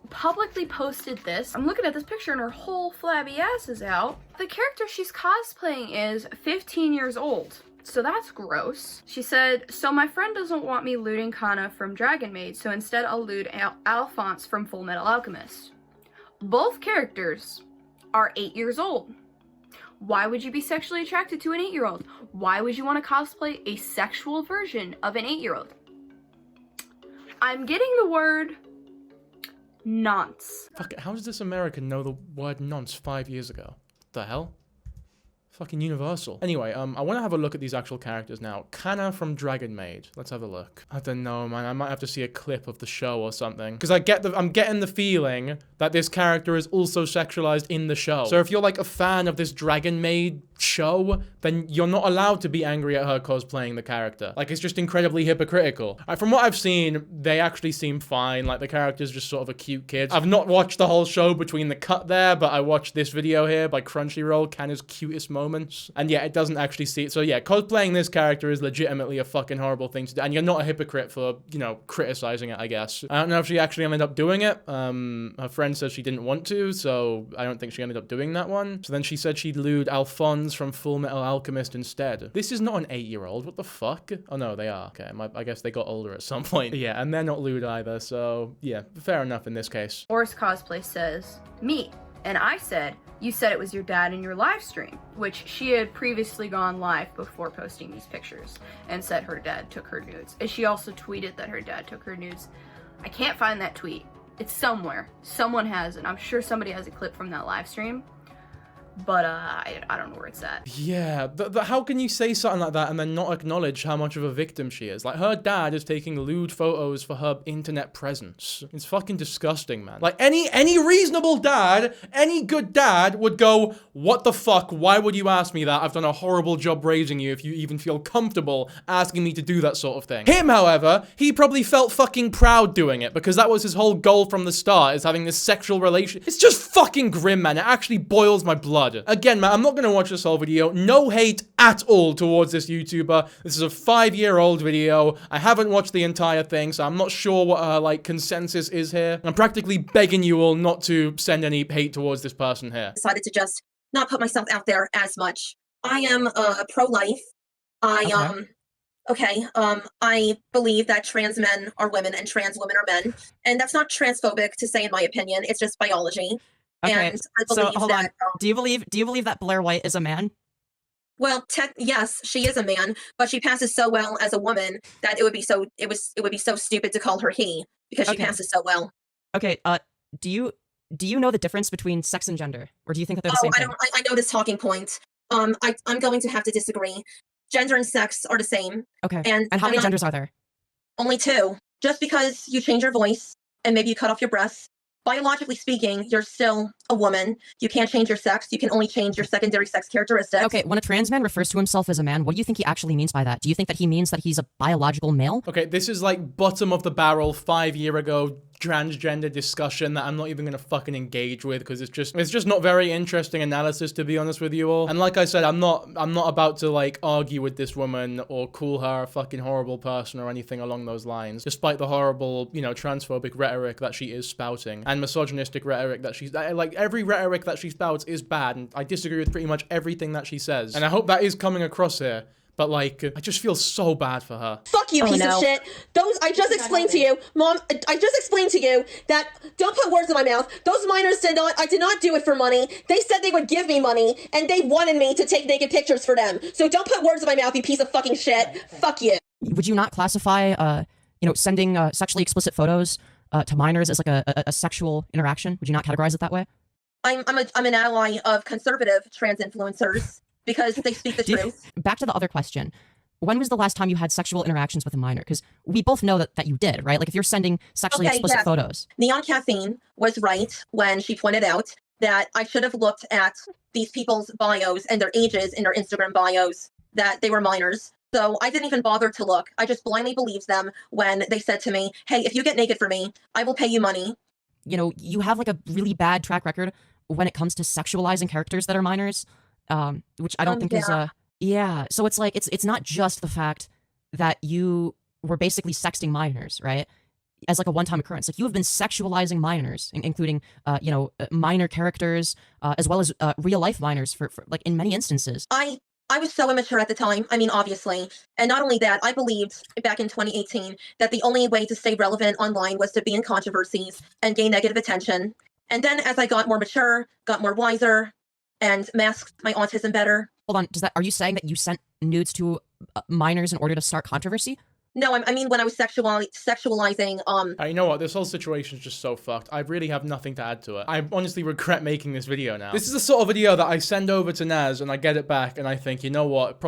publicly posted this. I'm looking at this picture and her whole flabby ass is out. The character she's cosplaying is 15 years old, so that's gross. She said, so my friend doesn't want me looting Kana from Dragon Maid, so instead I'll loot Alphonse from Full Metal Alchemist. Both characters are 8 years old. Why would you be sexually attracted to an 8-year-old? Why would you want to cosplay a sexual version of an 8-year-old? I'm getting the word nonce. Fuck it, how does this American know the word nonce 5 years ago? What the hell? Fucking universal. Anyway, I want to have a look at these actual characters now. Kana from Dragon Maid. Let's have a look. I don't know, man. I might have to see a clip of the show or something. Because I'm getting the feeling that this character is also sexualized in the show. So if you're like a fan of this Dragon Maid show, then you're not allowed to be angry at her cosplaying the character. Like, it's just incredibly hypocritical. From what I've seen, they actually seem fine. Like, the character's just sort of a cute kid. I've not watched the whole show between the cut there, but I watched this video here by Crunchyroll, Kana's cutest moments. And yeah, it doesn't actually see it. So yeah, cosplaying this character is legitimately a fucking horrible thing to do. And you're not a hypocrite for, you know, criticizing it, I guess. I don't know if she actually ended up doing it. Her friend says she didn't want to, so I don't think she ended up doing that one. So then she said she'd lewd Alphonse from Full Metal Alchemist instead. This is not an 8-year-old. What the fuck? Oh no, they are. Okay, I guess they got older at some point. Yeah, and they're not lewd either, so yeah, fair enough in this case. Auress Cosplay says, me. And I said, you said it was your dad in your live stream, which she had previously gone live before posting these pictures and said her dad took her nudes. And she also tweeted that her dad took her nudes. I can't find that tweet. It's somewhere. Someone has it. I'm sure somebody has a clip from that live stream. but I don't know where it's at. Yeah, how can you say something like that and then not acknowledge how much of a victim she is? Like, her dad is taking lewd photos for her internet presence. It's fucking disgusting, man. Like, any reasonable dad, any good dad would go, what the fuck? Why would you ask me that? I've done a horrible job raising you if you even feel comfortable asking me to do that sort of thing. Him, however, he probably felt fucking proud doing it because that was his whole goal from the start, is having this sexual relation. It's just fucking grim, man. It actually boils my blood. Again, man, I'm not gonna watch this whole video. No hate at all towards this YouTuber. This is a 5-year-old video. I haven't watched the entire thing, so I'm not sure what her, like, consensus is here. I'm practically begging you all not to send any hate towards this person here. Decided to just not put myself out there as much. I am pro-life. I believe that trans men are women and trans women are men. And that's not transphobic to say, in my opinion. It's just biology. Okay, And I believe so hold on. that, Do you believe that Blair White is a man? well, yes, she is a man, but she passes so well as a woman that it would be so stupid to call her he, because she Okay. passes so well. Okay, do you know the difference between sex and gender? Or do you think that they're the Oh, same thing? I know this talking point. I'm going to have to disagree. Gender and sex are the same. Okay, And and how I'm many not- genders are there? Only 2. Just because you change your voice and maybe you cut off your breath, biologically speaking, you're still a woman. You can't change your sex. You can only change your secondary sex characteristics. Okay, when a trans man refers to himself as a man, what do you think he actually means by that? Do you think that he means that he's a biological male? Okay, this is like bottom of the barrel 5-year ago transgender discussion that I'm not even gonna fucking engage with because it's just not very interesting analysis, to be honest with you all. And like I said, I'm not about to like argue with this woman or call her a fucking horrible person or anything along those lines, despite the horrible, you know, transphobic rhetoric that she is spouting and misogynistic rhetoric that she's like, every rhetoric that she spouts is bad, and I disagree with pretty much everything that she says, and I hope that is coming across here. But, like, I just feel so bad for her. Fuck you, piece of shit. I just explained to you, Mom, I just explained to you that, don't put words in my mouth. Those minors I did not do it for money. They said they would give me money, and they wanted me to take naked pictures for them. So don't put words in my mouth, you piece of fucking shit. Fuck you. Would you not classify, sending sexually explicit photos to minors as like a sexual interaction? Would you not categorize it that way? I'm an ally of conservative trans influencers because they speak the truth. Back to the other question. When was the last time you had sexual interactions with a minor? Because we both know that you did, right? Like, if you're sending sexually explicit photos. Neon Caffeine was right when she pointed out that I should have looked at these people's bios and their ages in their Instagram bios, that they were minors. So I didn't even bother to look. I just blindly believed them when they said to me, hey, if you get naked for me, I will pay you money. You know, you have like a really bad track record when it comes to sexualizing characters that are minors, which I don't think is yeah. So it's like, it's not just the fact that you were basically sexting minors, right? As like a one-time occurrence. Like, you have been sexualizing minors, including, minor characters, as well as real life minors for like in many instances. I was so immature at the time. I mean, obviously. And not only that, I believed back in 2018 that the only way to stay relevant online was to be in controversies and gain negative attention. And then as I got more mature, got more wiser, and masked my autism better. Hold on, are you saying that you sent nudes to minors in order to start controversy? No, I mean when I was sexualizing, You know what? This whole situation is just so fucked. I really have nothing to add to it. I honestly regret making this video now. This is the sort of video that I send over to Naz and I get it back and I think, you know what?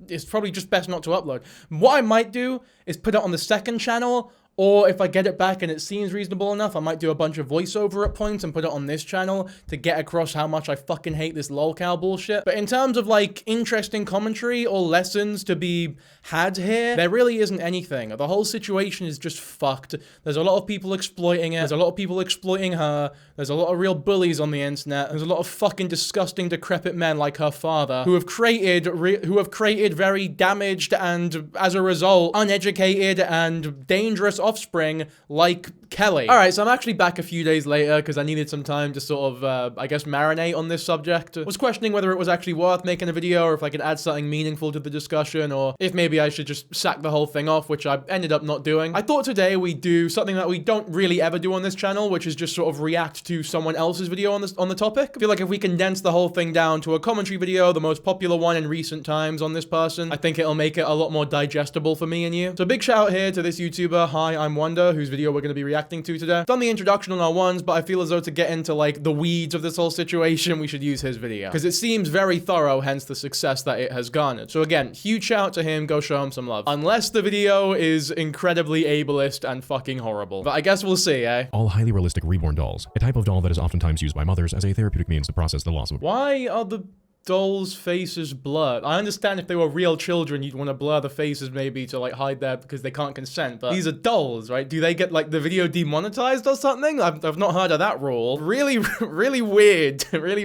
It's probably just best not to upload. What I might do is put it on the second channel, or if I get it back and it seems reasonable enough, I might do a bunch of voiceover at points and put it on this channel to get across how much I fucking hate this lolcow bullshit. But in terms of, like, interesting commentary or lessons to be had here, there really isn't anything. The whole situation is just fucked. There's a lot of people exploiting it. There's a lot of people exploiting her. There's a lot of real bullies on the internet. There's a lot of fucking disgusting, decrepit men like her father who have created very damaged and, as a result, uneducated and dangerous offspring like Kelly. Alright, so I'm actually back a few days later because I needed some time to sort of, I guess, marinate on this subject. I was questioning whether it was actually worth making a video or if I could add something meaningful to the discussion or if maybe I should just sack the whole thing off, which I ended up not doing. I thought today we'd do something that we don't really ever do on this channel, which is just sort of react to someone else's video on the topic. I feel like if we condense the whole thing down to a commentary video, the most popular one in recent times on this person, I think it'll make it a lot more digestible for me and you. So big shout out here to this YouTuber, HiI'mWonder, whose video we're going to be reacting to today. Done the introduction on our ones, but I feel as though to get into like the weeds of this whole situation, we should use his video. Because it seems very thorough, hence the success that it has garnered. So again, huge shout out to him, go show him some love. Unless the video is incredibly ableist and fucking horrible. But I guess we'll see, eh? All highly realistic reborn dolls, a type of doll that is oftentimes used by mothers as a therapeutic means to process the loss of. Why are the dolls' faces blurred? I understand if they were real children, you'd want to blur the faces maybe to like hide that because they can't consent, but these are dolls, right? Do they get like the video demonetized or something? I've not heard of that rule. Really, really weird. really,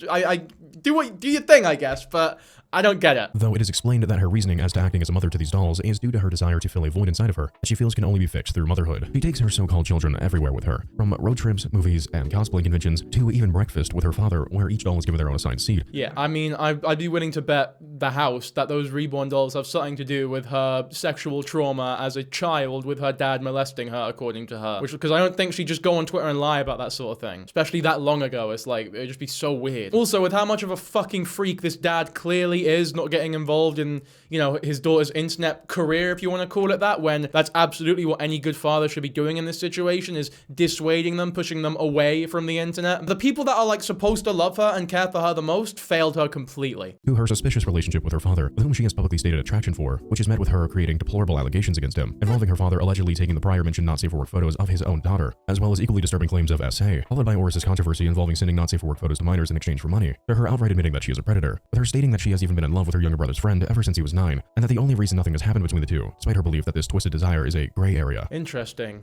I do your thing, I guess, but I don't get it. Though it is explained that her reasoning as to acting as a mother to these dolls is due to her desire to fill a void inside of her that she feels can only be fixed through motherhood. She takes her so-called children everywhere with her, from road trips, movies, and cosplay conventions, to even breakfast with her father, where each doll is given their own assigned seat. Yeah, I mean, I'd be willing to bet the house that those reborn dolls have something to do with her sexual trauma as a child with her dad molesting her, according to her. Which, because I don't think she'd just go on Twitter and lie about that sort of thing. Especially that long ago. It's like, it'd just be so weird. Also, with how much of a fucking freak this dad clearly is, not getting involved in, you know, his daughter's internet career, if you want to call it that, when that's absolutely what any good father should be doing in this situation, is dissuading them, pushing them away from the internet. The people that are like supposed to love her and care for her the most failed her completely. To her suspicious relationship with her father, with whom she has publicly stated attraction for, which is met with her creating deplorable allegations against him, involving her father allegedly taking the prior mentioned not safe for work photos of his own daughter, as well as equally disturbing claims of SA, followed by Auress's controversy involving sending not safe for work photos to minors in exchange for money, to her outright admitting that she is a predator, with her stating that she has even been in love with her younger brother's friend ever since he was 9, and that the only reason nothing has happened between the two, despite her belief that this twisted desire is a gray area. Interesting.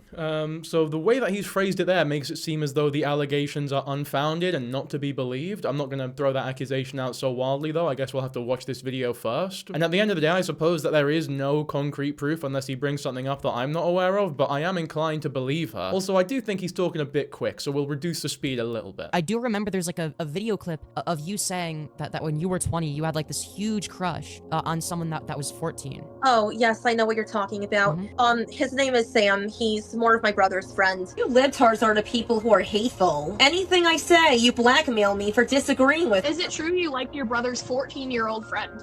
So the way that he's phrased it there makes it seem as though the allegations are unfounded and not to be believed. I'm not going to throw that accusation out so wildly, though. I guess we'll have to watch this video first. And at the end of the day, I suppose that there is no concrete proof unless he brings something up that I'm not aware of, but I am inclined to believe her. Also, I do think he's talking a bit quick, so we'll reduce the speed a little bit. I do remember there's like a video clip of you saying that when you were 20, you had like this huge crush on someone that was 14. Oh, yes, I know what you're talking about. His name is Sam. He's more of my brother's friend. You libtards are the people who are hateful. Anything I say, you blackmail me for disagreeing with. Is it true you like your brother's 14-year-old friend?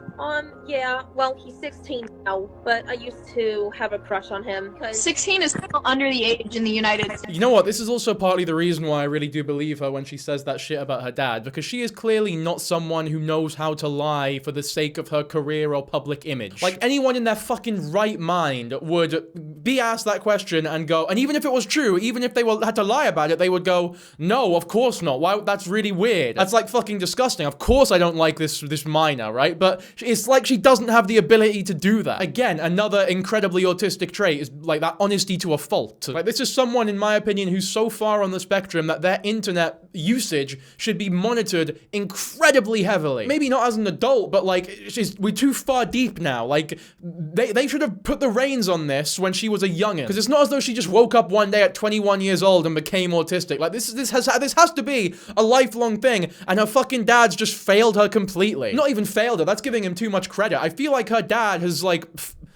Yeah, well, he's 16 now, but I used to have a crush on him. 16 is still under the age in the United States. You know what? This is also partly the reason why I really do believe her when she says that shit about her dad, because she is clearly not someone who knows how to lie for the sake of her career or public image. Like, anyone in their fucking right mind would be asked that question and go, and even if it was true, even if they had to lie about it, they would go, no, of course not. Why? That's really weird. That's like fucking disgusting. Of course I don't like this minor, right? But it's like she doesn't have the ability to do that. Again, another incredibly autistic trait is like that honesty to a fault. Like, this is someone, in my opinion, who's so far on the spectrum that their internet usage should be monitored incredibly heavily. Maybe not as an adult, but like, we're too far deep now. Like, they should have put the reins on this when she was a youngin'. Because it's not as though she just woke up one day at 21 years old and became autistic. Like, this has to be a lifelong thing, and her fucking dad's just failed her completely. Not even failed her, that's giving him too much credit. I feel like her dad has like,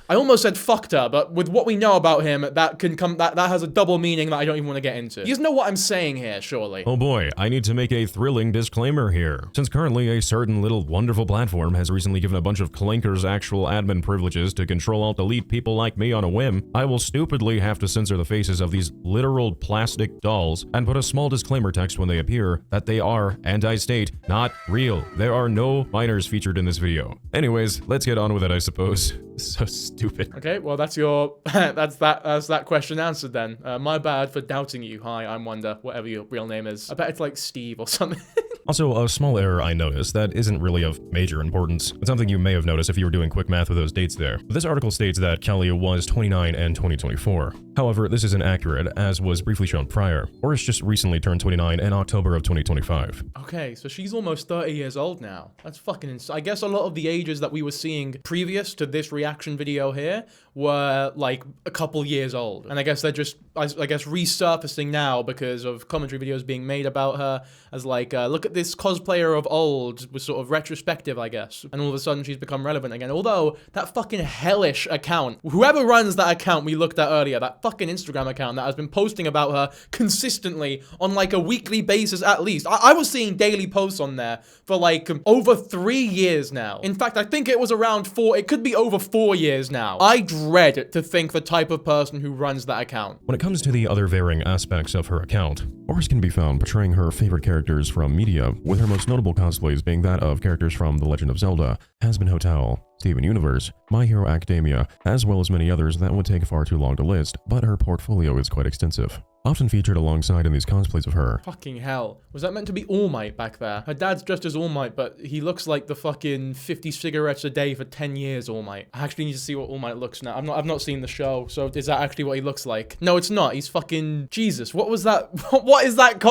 I almost said fucked her, but with what we know about him, that has a double meaning that I don't even want to get into. You know what I'm saying here, surely. Oh boy, I need to make a thrilling disclaimer here. Since currently a certain little wonderful platform has recently given a bunch of clankers actual admin privileges to control alt-delete people like me on a whim, I will stupidly have to censor the faces of these literal plastic dolls and put a small disclaimer text when they appear that they are, and I state, not real. There are no minors featured in this video. Anyways, let's get on with it, I suppose. So stupid. Okay, well that's your that's that question answered then. My bad for doubting you. HiI'mWonder, whatever your real name is. I bet it's like Steve or something. Also, a small error I noticed that isn't really of major importance. It's something you may have noticed if you were doing quick math with those dates there. But this article states that Kelly was 29 in 2024. However, this isn't accurate, as was briefly shown prior. Auress just recently turned 29 in October of 2025. Okay, so she's almost 30 years old now. That's fucking insane. I guess a lot of the ages that we were seeing previous to this reaction video here were like a couple years old. And I guess they're just, I guess, resurfacing now because of commentary videos being made about her as like, look at at this cosplayer of old was sort of retrospective, I guess. And all of a sudden she's become relevant again. Although, that fucking hellish account, whoever runs that account we looked at earlier, that fucking Instagram account that has been posting about her consistently on like a weekly basis at least. I was seeing daily posts on there for like over 3 years now. In fact, I think it was around 4, it could be over 4 years now. I dread to think the type of person who runs that account. When it comes to the other varying aspects of her account, Auress can be found portraying her favorite characters from media, with her most notable cosplays being that of characters from The Legend of Zelda, Hazbin Hotel, Steven Universe, My Hero Academia, as well as many others that would take far too long to list, but her portfolio is quite extensive. Often featured alongside in these cosplays of her. Fucking hell. Was that meant to be All Might back there? Her dad's dressed as All Might, but he looks like the fucking 50 cigarettes a day for 10 years All Might. I actually need to see what All Might looks now. I've not seen the show, so is that actually what he looks like? No, it's not. He's fucking... Jesus, what was that? What is that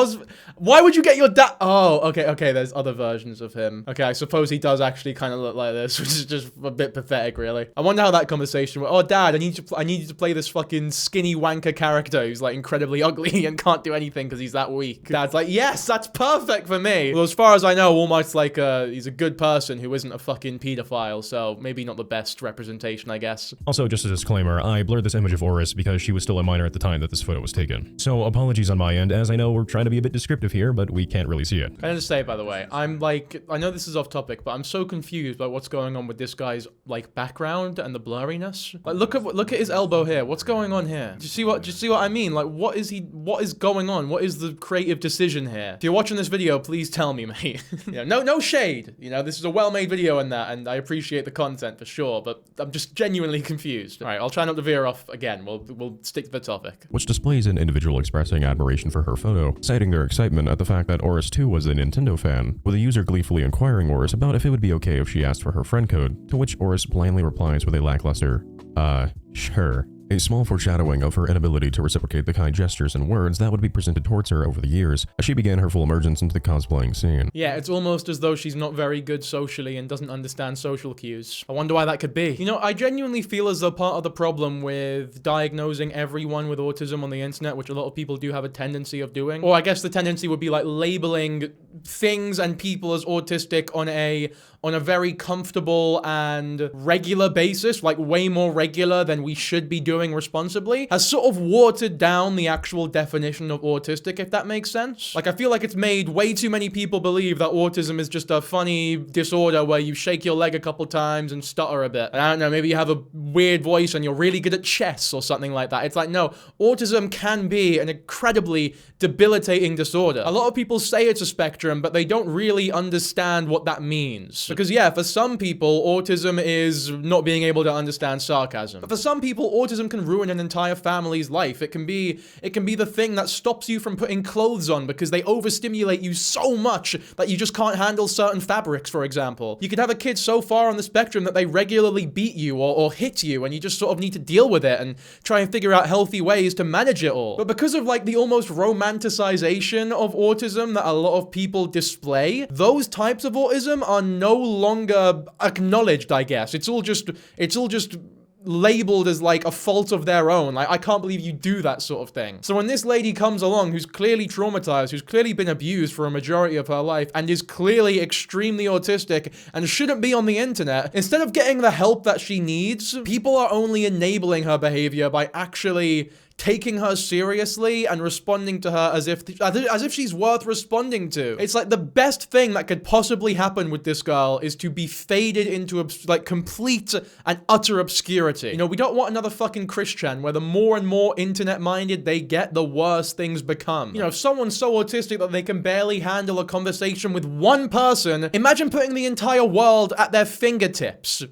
Why would you get your dad... Oh, okay, there's other versions of him. Okay, I suppose he does actually kind of look like this, which is just a bit pathetic, really. I wonder how that conversation went. Oh, Dad, I need you to play this fucking skinny wanker character who's like incredibly ugly and can't do anything because he's that weak. Dad's like, yes, that's perfect for me. Well, as far as I know, All Might's like he's a good person who isn't a fucking pedophile, so maybe not the best representation, I guess. Also, just a disclaimer, I blurred this image of Auress because she was still a minor at the time that this photo was taken. So apologies on my end, as I know we're trying to be a bit descriptive here, but we can't really see it. Can I just say, by the way, I'm like, I know this is off topic, but I'm so confused by what's going on with this guy's like background and the blurriness. Like, look at his elbow here. What's going on here? Do you see what I mean? Like, what is going on? What is the creative decision here? If you're watching this video, please tell me, mate. You know, no shade. You know, this is a well-made video and I appreciate the content for sure, but I'm just genuinely confused. All right, I'll try not to veer off again. We'll stick to the topic. Which displays an individual expressing admiration for her photo, citing their excitement at the fact that Auress too was a Nintendo fan, with a user gleefully inquiring Auress about if it would be okay if she asked for her friend code, to which Auress blandly replies with a lackluster, sure. A small foreshadowing of her inability to reciprocate the kind gestures and words that would be presented towards her over the years as she began her full emergence into the cosplaying scene. Yeah, it's almost as though she's not very good socially and doesn't understand social cues. I wonder why that could be. You know, I genuinely feel as though part of the problem with diagnosing everyone with autism on the internet, which a lot of people do have a tendency of doing, or I guess the tendency would be like labeling things and people as autistic on a very comfortable and regular basis, like way more regular than we should be doing responsibly, has sort of watered down the actual definition of autistic, if that makes sense. Like, I feel like it's made way too many people believe that autism is just a funny disorder where you shake your leg a couple times and stutter a bit. And I don't know, maybe you have a weird voice and you're really good at chess or something like that. It's like, no, autism can be an incredibly debilitating disorder. A lot of people say it's a spectrum, but they don't really understand what that means. Because yeah, for some people, autism is not being able to understand sarcasm. But for some people, autism can ruin an entire family's life. It can be the thing that stops you from putting clothes on because they overstimulate you so much that you just can't handle certain fabrics, for example. You could have a kid so far on the spectrum that they regularly beat you or hit you, and you just sort of need to deal with it and try and figure out healthy ways to manage it all. But because of like the almost romanticization of autism that a lot of people display, those types of autism are no longer acknowledged, I guess. It's all just labeled as like a fault of their own. Like, I can't believe you do that sort of thing. So when this lady comes along who's clearly traumatized, who's clearly been abused for a majority of her life, and is clearly extremely autistic and shouldn't be on the internet, instead of getting the help that she needs, people are only enabling her behavior by actually taking her seriously and responding to her as if she's worth responding to. It's like the best thing that could possibly happen with this girl is to be faded into like complete and utter obscurity. You know, we don't want another fucking Christian where the more and more internet-minded they get, the worse things become. You know, if someone's so autistic that they can barely handle a conversation with one person, imagine putting the entire world at their fingertips.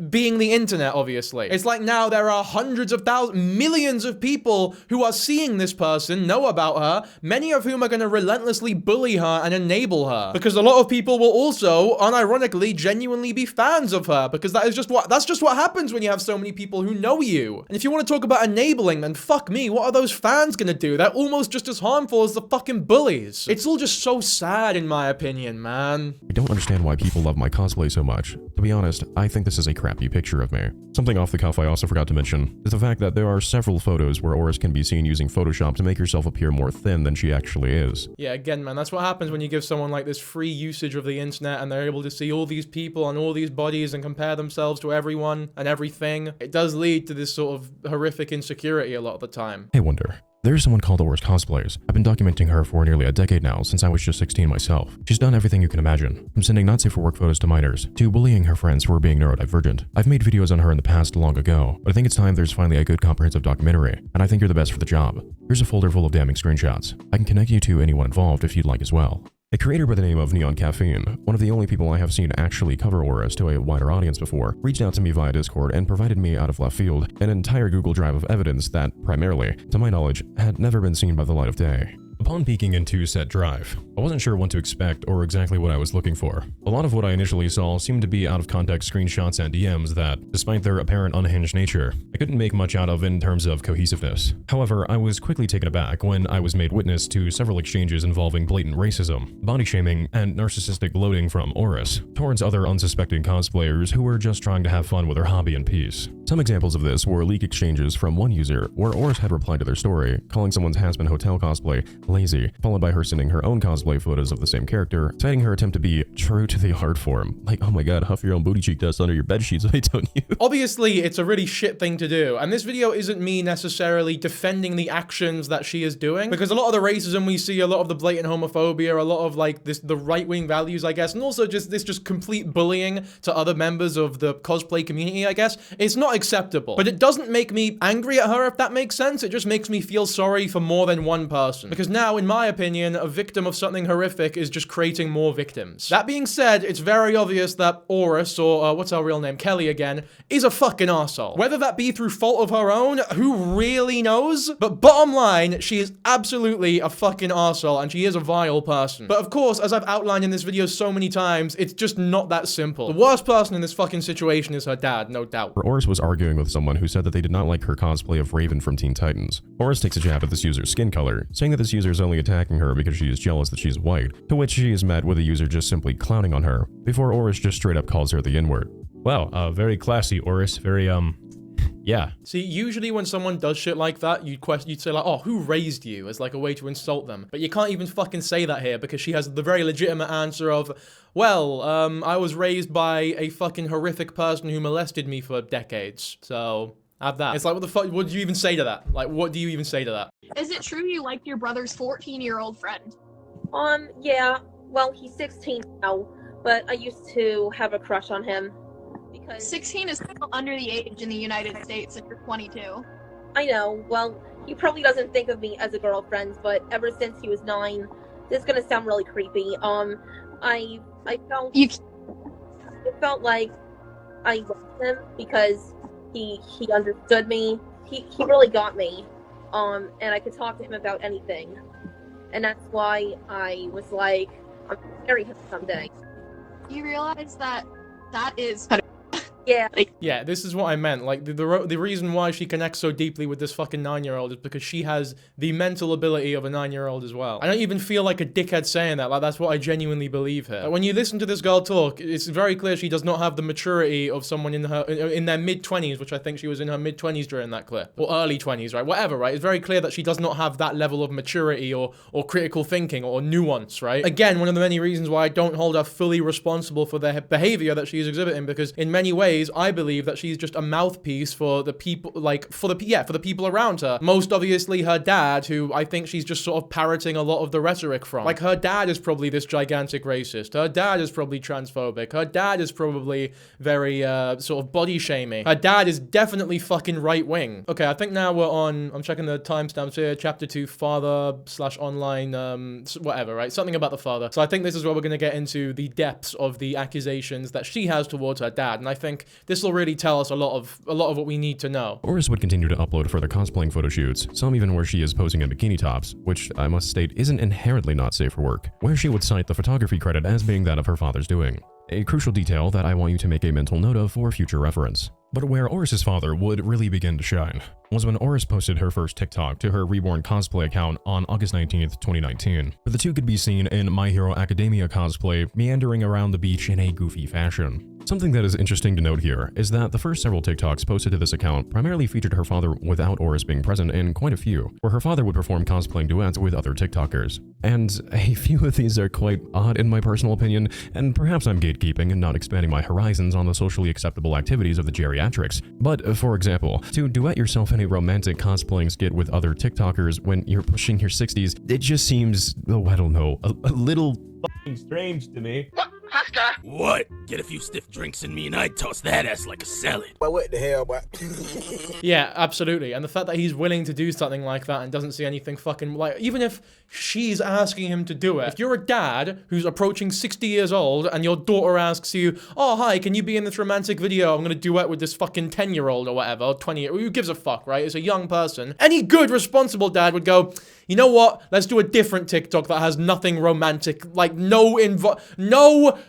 Being the internet, obviously. It's like now there are hundreds of thousands, millions of people who are seeing this person, know about her, many of whom are going to relentlessly bully her and enable her. Because a lot of people will also, unironically, genuinely be fans of her, because that's just what happens when you have so many people who know you. And if you want to talk about enabling, then fuck me, what are those fans going to do? They're almost just as harmful as the fucking bullies. It's all just so sad, in my opinion, man. I don't understand why people love my cosplay so much. To be honest, I think this is a crappy picture of me. Something off the cuff I also forgot to mention is the fact that there are several photos where Auress can be seen using Photoshop to make herself appear more thin than she actually is. Yeah, again, man, that's what happens when you give someone like this free usage of the internet and they're able to see all these people and all these bodies and compare themselves to everyone and everything. It does lead to this sort of horrific insecurity a lot of the time. HiI'mWonder. There's someone called Auress Cosplays. I've been documenting her for nearly a decade now, since I was just 16 myself. She's done everything you can imagine, from sending not safe for work photos to minors, to bullying her friends for being neurodivergent. I've made videos on her in the past long ago, but I think it's time there's finally a good comprehensive documentary, and I think you're the best for the job. Here's a folder full of damning screenshots. I can connect you to anyone involved if you'd like as well. A creator by the name of Neon Caffeine, one of the only people I have seen actually cover Auress to a wider audience before, reached out to me via Discord and provided me out of left field an entire Google Drive of evidence that, primarily, to my knowledge, had never been seen by the light of day. Upon peeking into said drive, I wasn't sure what to expect or exactly what I was looking for. A lot of what I initially saw seemed to be out of context screenshots and DMs that, despite their apparent unhinged nature, I couldn't make much out of in terms of cohesiveness. However, I was quickly taken aback when I was made witness to several exchanges involving blatant racism, body shaming, and narcissistic gloating from Auress towards other unsuspecting cosplayers who were just trying to have fun with their hobby in peace. Some examples of this were leaked exchanges from one user where Auress had replied to their story, calling someone's Hazbin Hotel cosplay lazy, followed by her sending her own cosplay photos of the same character, citing her attempt to be true to the art form. Like, oh my god, huff your own booty cheek dust under your bed sheets, why don't you? Obviously, it's a really shit thing to do, and this video isn't me necessarily defending the actions that she is doing, because a lot of the racism we see, a lot of the blatant homophobia, a lot of like the right-wing values, I guess, and also just complete bullying to other members of the cosplay community, I guess, it's not acceptable. But it doesn't make me angry at her, if that makes sense. It just makes me feel sorry for more than one person, because now, in my opinion, a victim of something horrific is just creating more victims. That being said, it's very obvious that Auress, or what's her real name, Kelly again, is a fucking arsehole. Whether that be through fault of her own, who really knows? But bottom line, she is absolutely a fucking arsehole, and she is a vile person. But of course, as I've outlined in this video so many times, it's just not that simple. The worst person in this fucking situation is her dad, no doubt. Auress was arguing with someone who said that they did not like her cosplay of Raven from Teen Titans. Auress takes a jab at this user's skin color, saying that this user is only attacking her because she is jealous that she's white, to which she is met with a user just simply clowning on her, before Auress just straight up calls her the N-word. Wow, very classy, Auress, very, yeah. See, usually when someone does shit like that, you'd say like, oh, who raised you? As like a way to insult them. But you can't even fucking say that here, because she has the very legitimate answer of, well, I was raised by a fucking horrific person who molested me for decades, so have that. It's like, what the fuck, what do you even say to that? Like, what do you even say to that? Is it true you liked your brother's 14-year-old friend? Yeah. Well, he's 16 now, but I used to have a crush on him. Because 16 is still under the age in the United States, and you're 22. I know. Well, he probably doesn't think of me as a girlfriend, but ever since he was 9, this is gonna sound really creepy. I felt like I loved him because he understood me. He really got me. And I could talk to him about anything. And that's why I was like, I'm gonna marry him someday. You realize that is Yeah. Yeah, this is what I meant. Like, the reason why she connects so deeply with this fucking 9-year-old is because she has the mental ability of a 9-year-old as well. I don't even feel like a dickhead saying that. Like, that's what I genuinely believe here. Like, when you listen to this girl talk, it's very clear she does not have the maturity of someone in their mid-20s, which I think she was in her mid-20s during that clip. Or early 20s, right? Whatever, right? It's very clear that she does not have that level of maturity or critical thinking or nuance, right? Again, one of the many reasons why I don't hold her fully responsible for the behavior that she's exhibiting, because in many ways, I believe that she's just a mouthpiece for the people, like, for the people around her. Most obviously her dad, who I think she's just sort of parroting a lot of the rhetoric from. Like, her dad is probably this gigantic racist. Her dad is probably transphobic. Her dad is probably very, sort of body shaming. Her dad is definitely fucking right wing. Okay, I think now we're on, I'm checking the timestamps here, chapter 2, father/online, whatever, right? Something about the father. So I think this is where we're gonna get into the depths of the accusations that she has towards her dad, and I think this will really tell us a lot of what we need to know. Auress would continue to upload further cosplaying photo shoots, some even where she is posing in bikini tops, which I must state isn't inherently not safe for work, where she would cite the photography credit as being that of her father's doing. A crucial detail that I want you to make a mental note of for future reference. But where Auress's father would really begin to shine was when Auress posted her first TikTok to her Reborn Cosplay account on August 19th, 2019, where the two could be seen in My Hero Academia cosplay meandering around the beach in a goofy fashion. Something that is interesting to note here is that the first several TikToks posted to this account primarily featured her father without Auress being present in quite a few, where her father would perform cosplaying duets with other TikTokers. And a few of these are quite odd in my personal opinion, and perhaps I'm gatekeeping and not expanding my horizons on the socially acceptable activities of the geriatrics. But for example, to duet yourself in a romantic cosplaying skit with other TikTokers when you're pushing your 60s, it just seems, oh I don't know, a little fucking strange to me. What? Get a few stiff drinks in me and I'd toss that ass like a salad. But what the hell, boy? Yeah, absolutely. And the fact that he's willing to do something like that and doesn't see anything fucking, like, even if she's asking him to do it. If you're a dad who's approaching 60 years old and your daughter asks you, oh, hi, can you be in this romantic video? I'm gonna duet with this fucking 10-year-old or whatever, or 20, who gives a fuck, right? It's a young person. Any good, responsible dad would go, you know what? Let's do a different TikTok that has nothing romantic, like no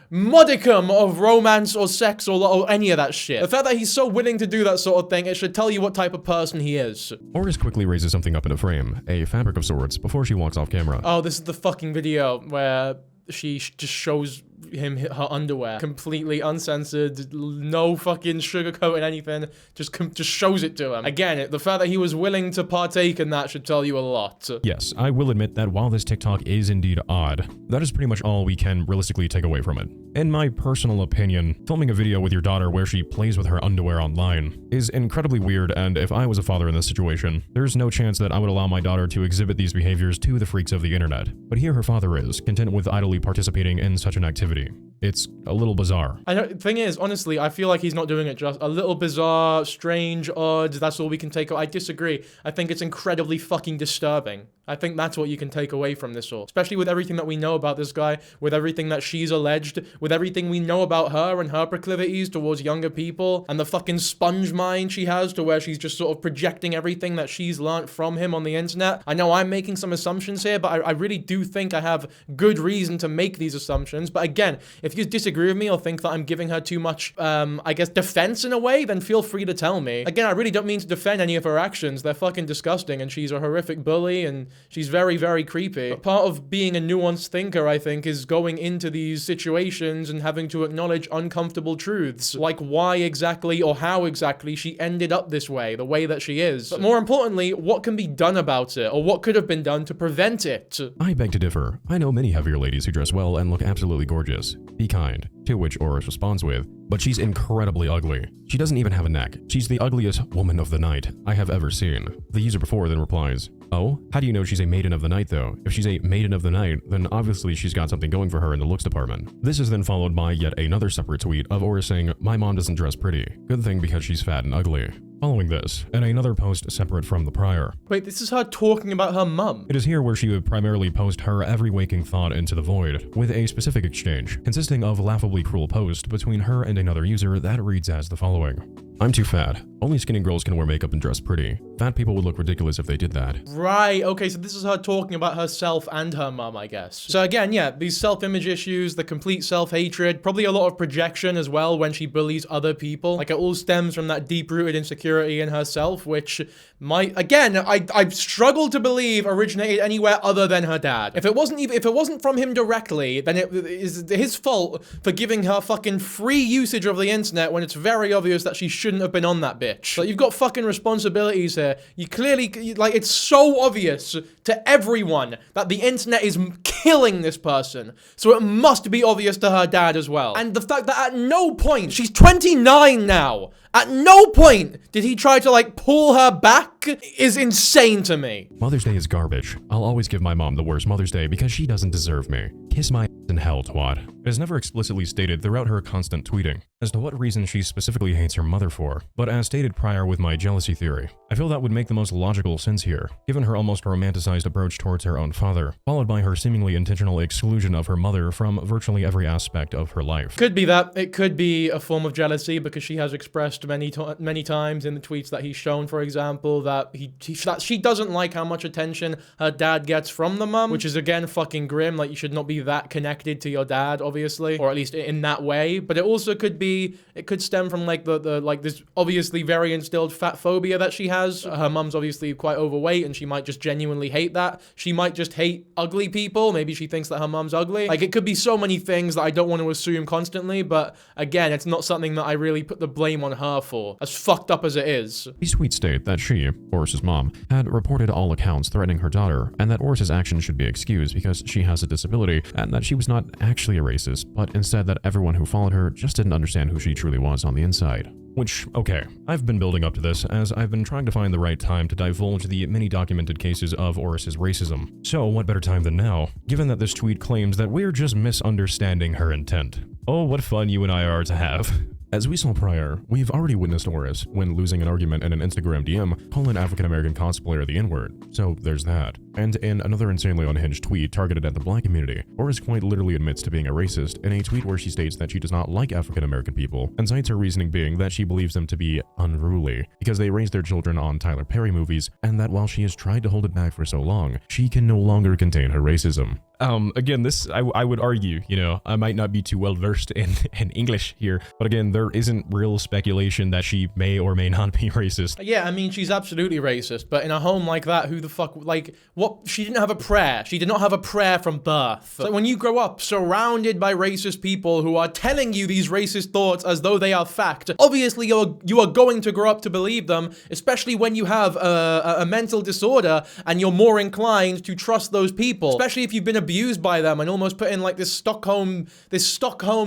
modicum of romance or sex or any of that shit. The fact that he's so willing to do that sort of thing, it should tell you what type of person he is. Auress quickly raises something up in a frame, a fabric of sorts, before she walks off camera. Oh, this is the fucking video where she just shows him her underwear, completely uncensored, no fucking sugarcoating anything, just shows it to him. Again, the fact that he was willing to partake in that should tell you a lot. Yes, I will admit that while this TikTok is indeed odd, that is pretty much all we can realistically take away from it. In my personal opinion, filming a video with your daughter where she plays with her underwear online is incredibly weird, and if I was a father in this situation, there's no chance that I would allow my daughter to exhibit these behaviors to the freaks of the internet. But here her father is, content with idly participating in such an activity. It's a little bizarre. I know, the thing is, honestly, I feel like he's not doing it just a little bizarre, strange, odd, that's all we can take. I disagree. I think it's incredibly fucking disturbing. I think that's what you can take away from this all. Especially with everything that we know about this guy, with everything that she's alleged, with everything we know about her and her proclivities towards younger people, and the fucking sponge mind she has to where she's just sort of projecting everything that she's learnt from him on the internet. I know I'm making some assumptions here, but I really do think I have good reason to make these assumptions. But again, if you disagree with me or think that I'm giving her too much, I guess, defense in a way, then feel free to tell me. Again, I really don't mean to defend any of her actions. They're fucking disgusting, and she's a horrific bully, and she's very, very creepy. But part of being a nuanced thinker, I think, is going into these situations and having to acknowledge uncomfortable truths, like why exactly or how exactly she ended up this way, the way that she is. But more importantly, what can be done about it, or what could have been done to prevent it? I beg to differ. I know many heavier ladies who dress well and look absolutely gorgeous. Be kind. To which Auress responds with, but she's incredibly ugly. She doesn't even have a neck. She's the ugliest woman of the night I have ever seen. The user before then replies, oh, how do you know she's a maiden of the night though? If she's a maiden of the night, then obviously she's got something going for her in the looks department. This is then followed by yet another separate tweet of Auress saying, my mom doesn't dress pretty. Good thing because she's fat and ugly. Following this, and another post separate from the prior. Wait, this is her talking about her mum. It is here where she would primarily post her every waking thought into the void, with a specific exchange, consisting of a laughably cruel post between her and another user that reads as the following. I'm too fat. Only skinny girls can wear makeup and dress pretty. Fat people would look ridiculous if they did that. Right, okay, so this is her talking about herself and her mum, I guess. So again, yeah, these self-image issues, the complete self-hatred, probably a lot of projection as well when she bullies other people. Like, it all stems from that deep-rooted insecurity in herself, which might, again, I struggle to believe originated anywhere other than her dad. If it wasn't from him directly, then it is his fault for giving her fucking free usage of the internet when it's very obvious that she shouldn't have been on that bitch. Like, you've got fucking responsibilities here. You clearly, like, it's so obvious to everyone that the internet is killing this person. So it must be obvious to her dad as well. And the fact that at no point, she's 29 now, at no point did he try to, like, pull her back is insane to me. Mother's Day is garbage. I'll always give my mom the worst Mother's Day because she doesn't deserve me. Kiss my ass in hell, twat. It is never explicitly stated throughout her constant tweeting as to what reason she specifically hates her mother for, but as stated prior with my jealousy theory, I feel that would make the most logical sense here, given her almost romanticized approach towards her own father, followed by her seemingly intentional exclusion of her mother from virtually every aspect of her life. Could be that. It could be a form of jealousy because she has expressed many times in the tweets that he's shown, for example, that she doesn't like how much attention her dad gets from the mum, which is again fucking grim. Like, you should not be that connected connected to your dad, obviously, or at least in that way. But it also could be, it could stem from like like this obviously very instilled fat phobia that she has. Her mum's obviously quite overweight and she might just genuinely hate that. She might just hate ugly people. Maybe she thinks that her mum's ugly. Like, it could be so many things that I don't want to assume constantly, but again, it's not something that I really put the blame on her for, as fucked up as it is. These tweets state that she, Auress's mom, had reported all accounts threatening her daughter, and that Auress's actions should be excused because she has a disability, and that she was not actually a racist, but instead that everyone who followed her just didn't understand who she truly was on the inside. Which, okay, I've been building up to this as I've been trying to find the right time to divulge the many documented cases of Auress's racism. So what better time than now, given that this tweet claims that we're just misunderstanding her intent. Oh, what fun you and I are to have. As we saw prior, we've already witnessed Auress, when losing an argument in an Instagram DM, call an African-American cosplayer the N-word. So there's that. And in another insanely unhinged tweet targeted at the black community, Auress quite literally admits to being a racist in a tweet where she states that she does not like African-American people, and cites her reasoning being that she believes them to be unruly, because they raised their children on Tyler Perry movies, and that while she has tried to hold it back for so long, she can no longer contain her racism. Again, this, I would argue, you know, I might not be too well versed in English here, but again, there isn't real speculation that she may or may not be racist. Yeah, I mean, she's absolutely racist, but in a home like that, who the fuck, like, what, she didn't have a prayer. She did not have a prayer from birth. So when you grow up surrounded by racist people who are telling you these racist thoughts as though they are fact, obviously you are going to grow up to believe them, especially when you have a mental disorder and you're more inclined to trust those people, especially if you've been abused by them and almost put in like this Stockholm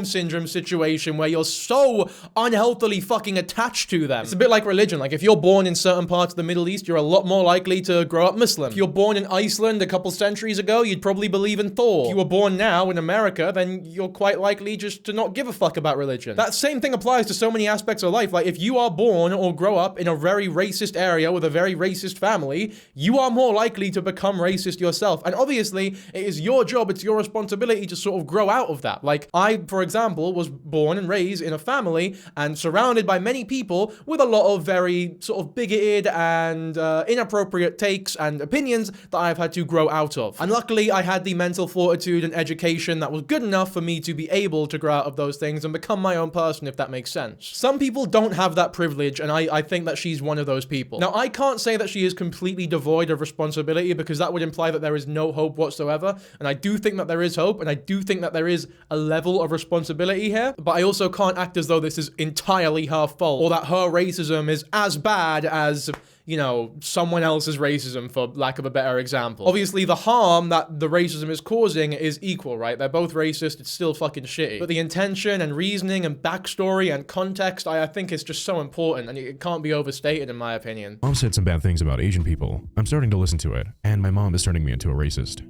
syndrome situation where you're so unhealthily fucking attached to them. It's a bit like religion. Like, if you're born in certain parts of the Middle East, you're a lot more likely to grow up Muslim. If you're born in Iceland a couple centuries ago, you'd probably believe in Thor. If you were born now in America, then you're quite likely just to not give a fuck about religion. That same thing applies to so many aspects of life. Like, if you are born or grow up in a very racist area with a very racist family, you are more likely to become racist yourself. And obviously, it is your job, it's your responsibility to sort of grow out of that. Like, I, for example, was born and raised in a family and surrounded by many people with a lot of very sort of bigoted and inappropriate takes and opinions that I've had to grow out of. And luckily, I had the mental fortitude and education that was good enough for me to be able to grow out of those things and become my own person, if that makes sense. Some people don't have that privilege, and I think that she's one of those people. Now, I can't say that she is completely devoid of responsibility, because that would imply that there is no hope whatsoever, and I do think that there is hope, and I do think that there is a level of responsibility here, but I also can't act as though this is entirely her fault, or that her racism is as bad as, you know, someone else's racism, for lack of a better example. Obviously, the harm that the racism is causing is equal, right? They're both racist, it's still fucking shitty. But the intention and reasoning and backstory and context, I think is just so important, and it can't be overstated, in my opinion. Mom said some bad things about Asian people. I'm starting to listen to it, and my mom is turning me into a racist.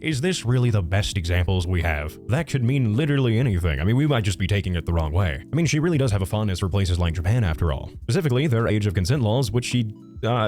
Is this really the best examples we have? That could mean literally anything. I mean, we might just be taking it the wrong way. I mean, she really does have a fondness for places like Japan after all. Specifically, their age of consent laws, which she,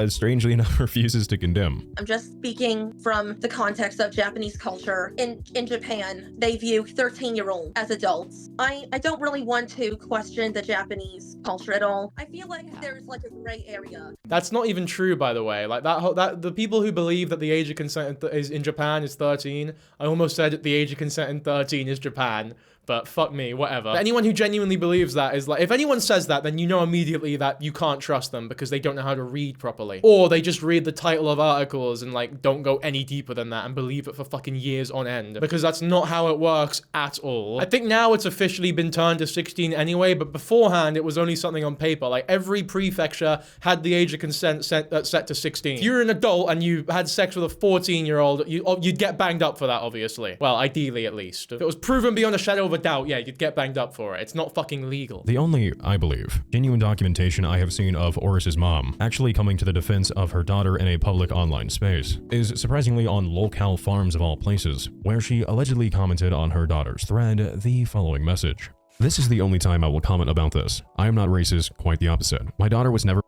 strangely enough, refuses to condemn. I'm just speaking from the context of Japanese culture. In Japan, they view 13-year-olds as adults. I don't really want to question the Japanese culture at all. I feel like there's like a gray area. That's not even true, by the way. Like, that the people who believe that the age of consent is in Japan is 13. I almost said the age of consent in 13 is Japan, but fuck me, whatever. But anyone who genuinely believes that is like, if anyone says that, then you know immediately that you can't trust them because they don't know how to read properly. Or they just read the title of articles and like don't go any deeper than that and believe it for fucking years on end. Because that's not how it works at all. I think now it's officially been turned to 16 anyway, but beforehand it was only something on paper. Like, every prefecture had the age of consent set to 16. If you're an adult and you had sex with a 14-year-old, you'd get banged up for that, obviously. Well, ideally at least. If it was proven beyond a shadow of a doubt, yeah, you'd get banged up for it. It's not fucking legal. The only, I believe, genuine documentation I have seen of Auress's mom actually coming to the defense of her daughter in a public online space is surprisingly on Locale Farms of all places, where she allegedly commented on her daughter's thread the following message. This is the only time I will comment about this. I am not racist, quite the opposite. My daughter was never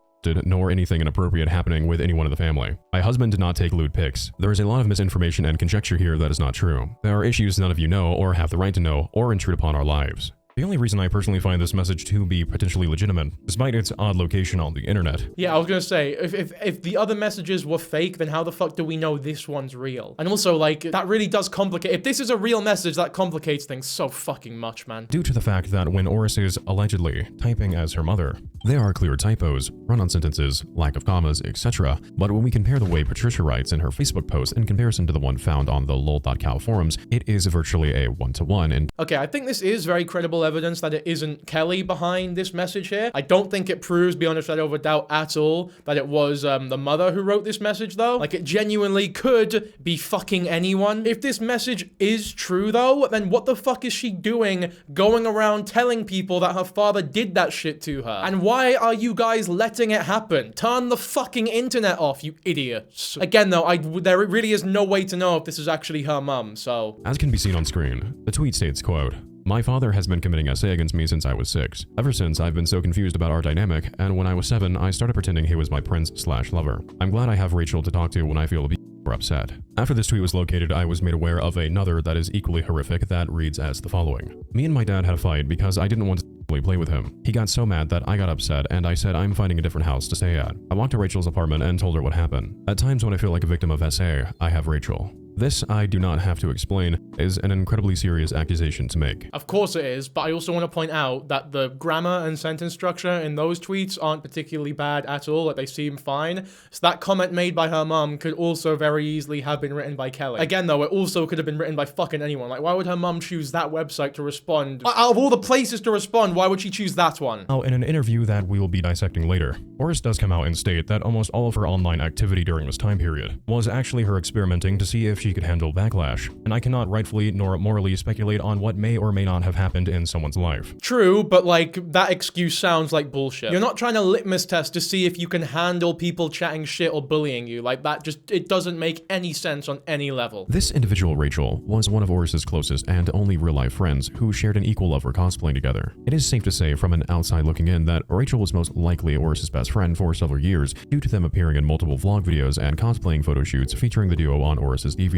nor anything inappropriate happening with anyone in the family. My husband did not take lewd pics. There is a lot of misinformation and conjecture here that is not true. There are issues none of you know or have the right to know or intrude upon our lives. The only reason I personally find this message to be potentially legitimate, despite its odd location on the internet. Yeah, I was gonna say, if the other messages were fake, then how the fuck do we know this one's real? And also, like, that really does complicate. If this is a real message, that complicates things so fucking much, man. Due to the fact that when Auress is allegedly typing as her mother, there are clear typos, run-on sentences, lack of commas, etc. But when we compare the way Patricia writes in her Facebook post in comparison to the one found on the lol.cow forums, it is virtually a one-to-one. And okay, I think this is very credible evidence that it isn't Kelly behind this message here. I don't think it proves beyond a shadow of a doubt at all that it was the mother who wrote this message, though. Like, it genuinely could be fucking anyone. If this message is true, though, then what the fuck is she doing going around telling people that her father did that shit to her? And why are you guys letting it happen? Turn the fucking internet off, you idiots. Again, though, there really is no way to know if this is actually her mum, so... As can be seen on screen, the tweet states, quote, "My father has been committing SA against me since I was 6. Ever since, I've been so confused about our dynamic, and when I was 7, I started pretending he was my prince/lover. I'm glad I have Rachel to talk to when I feel abused or upset." After this tweet was located, I was made aware of another that is equally horrific that reads as the following. "Me and my dad had a fight because I didn't want to play with him. He got so mad that I got upset and I said I'm finding a different house to stay at. I walked to Rachel's apartment and told her what happened. At times when I feel like a victim of SA, I have Rachel. This, I do not have to explain, is an incredibly serious accusation to make." Of course it is, but I also want to point out that the grammar and sentence structure in those tweets aren't particularly bad at all, like they seem fine. So that comment made by her mum could also very easily have been written by Kelly. Again though, it also could have been written by fucking anyone. Like, why would her mum choose that website to respond? Out of all the places to respond, why would she choose that one? Now, in an interview that we will be dissecting later, Auress does come out and state that almost all of her online activity during this time period was actually her experimenting to see if she could handle backlash, and I cannot rightfully nor morally speculate on what may or may not have happened in someone's life. True, but like, that excuse sounds like bullshit. You're not trying to litmus test to see if you can handle people chatting shit or bullying you. Like, that just, it doesn't make any sense on any level. This individual, Rachel, was one of Auress's closest and only real-life friends who shared an equal love for cosplaying together. It is safe to say from an outside looking in that Rachel was most likely Auress's best friend for several years due to them appearing in multiple vlog videos and cosplaying photo shoots featuring the duo on Auress's DeviantArt.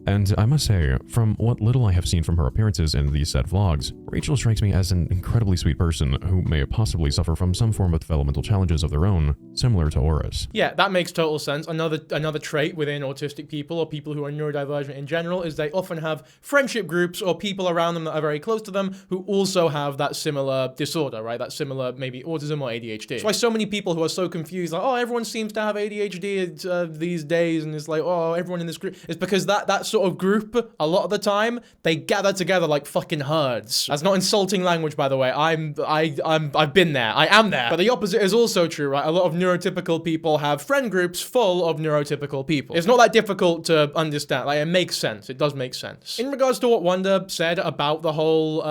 And I must say, from what little I have seen from her appearances in these said vlogs, Rachel strikes me as an incredibly sweet person who may possibly suffer from some form of developmental challenges of their own, similar to Auress. Yeah, that makes total sense. Another trait within autistic people or people who are neurodivergent in general is they often have friendship groups or people around them that are very close to them who also have that similar disorder, right? That similar maybe autism or ADHD. That's why so many people who are so confused, like, oh, everyone seems to have ADHD these days, and it's like, oh, everyone in this group, it's because that sort of group, a lot of the time, they gather together like fucking herds. That's not insulting language, by the way. I've been there. I am there. But the opposite is also true, right? A lot of neurotypical people have friend groups full of neurotypical people. It's not that difficult to understand. Like, it makes sense. It does make sense. In regards to what Wonder said about the whole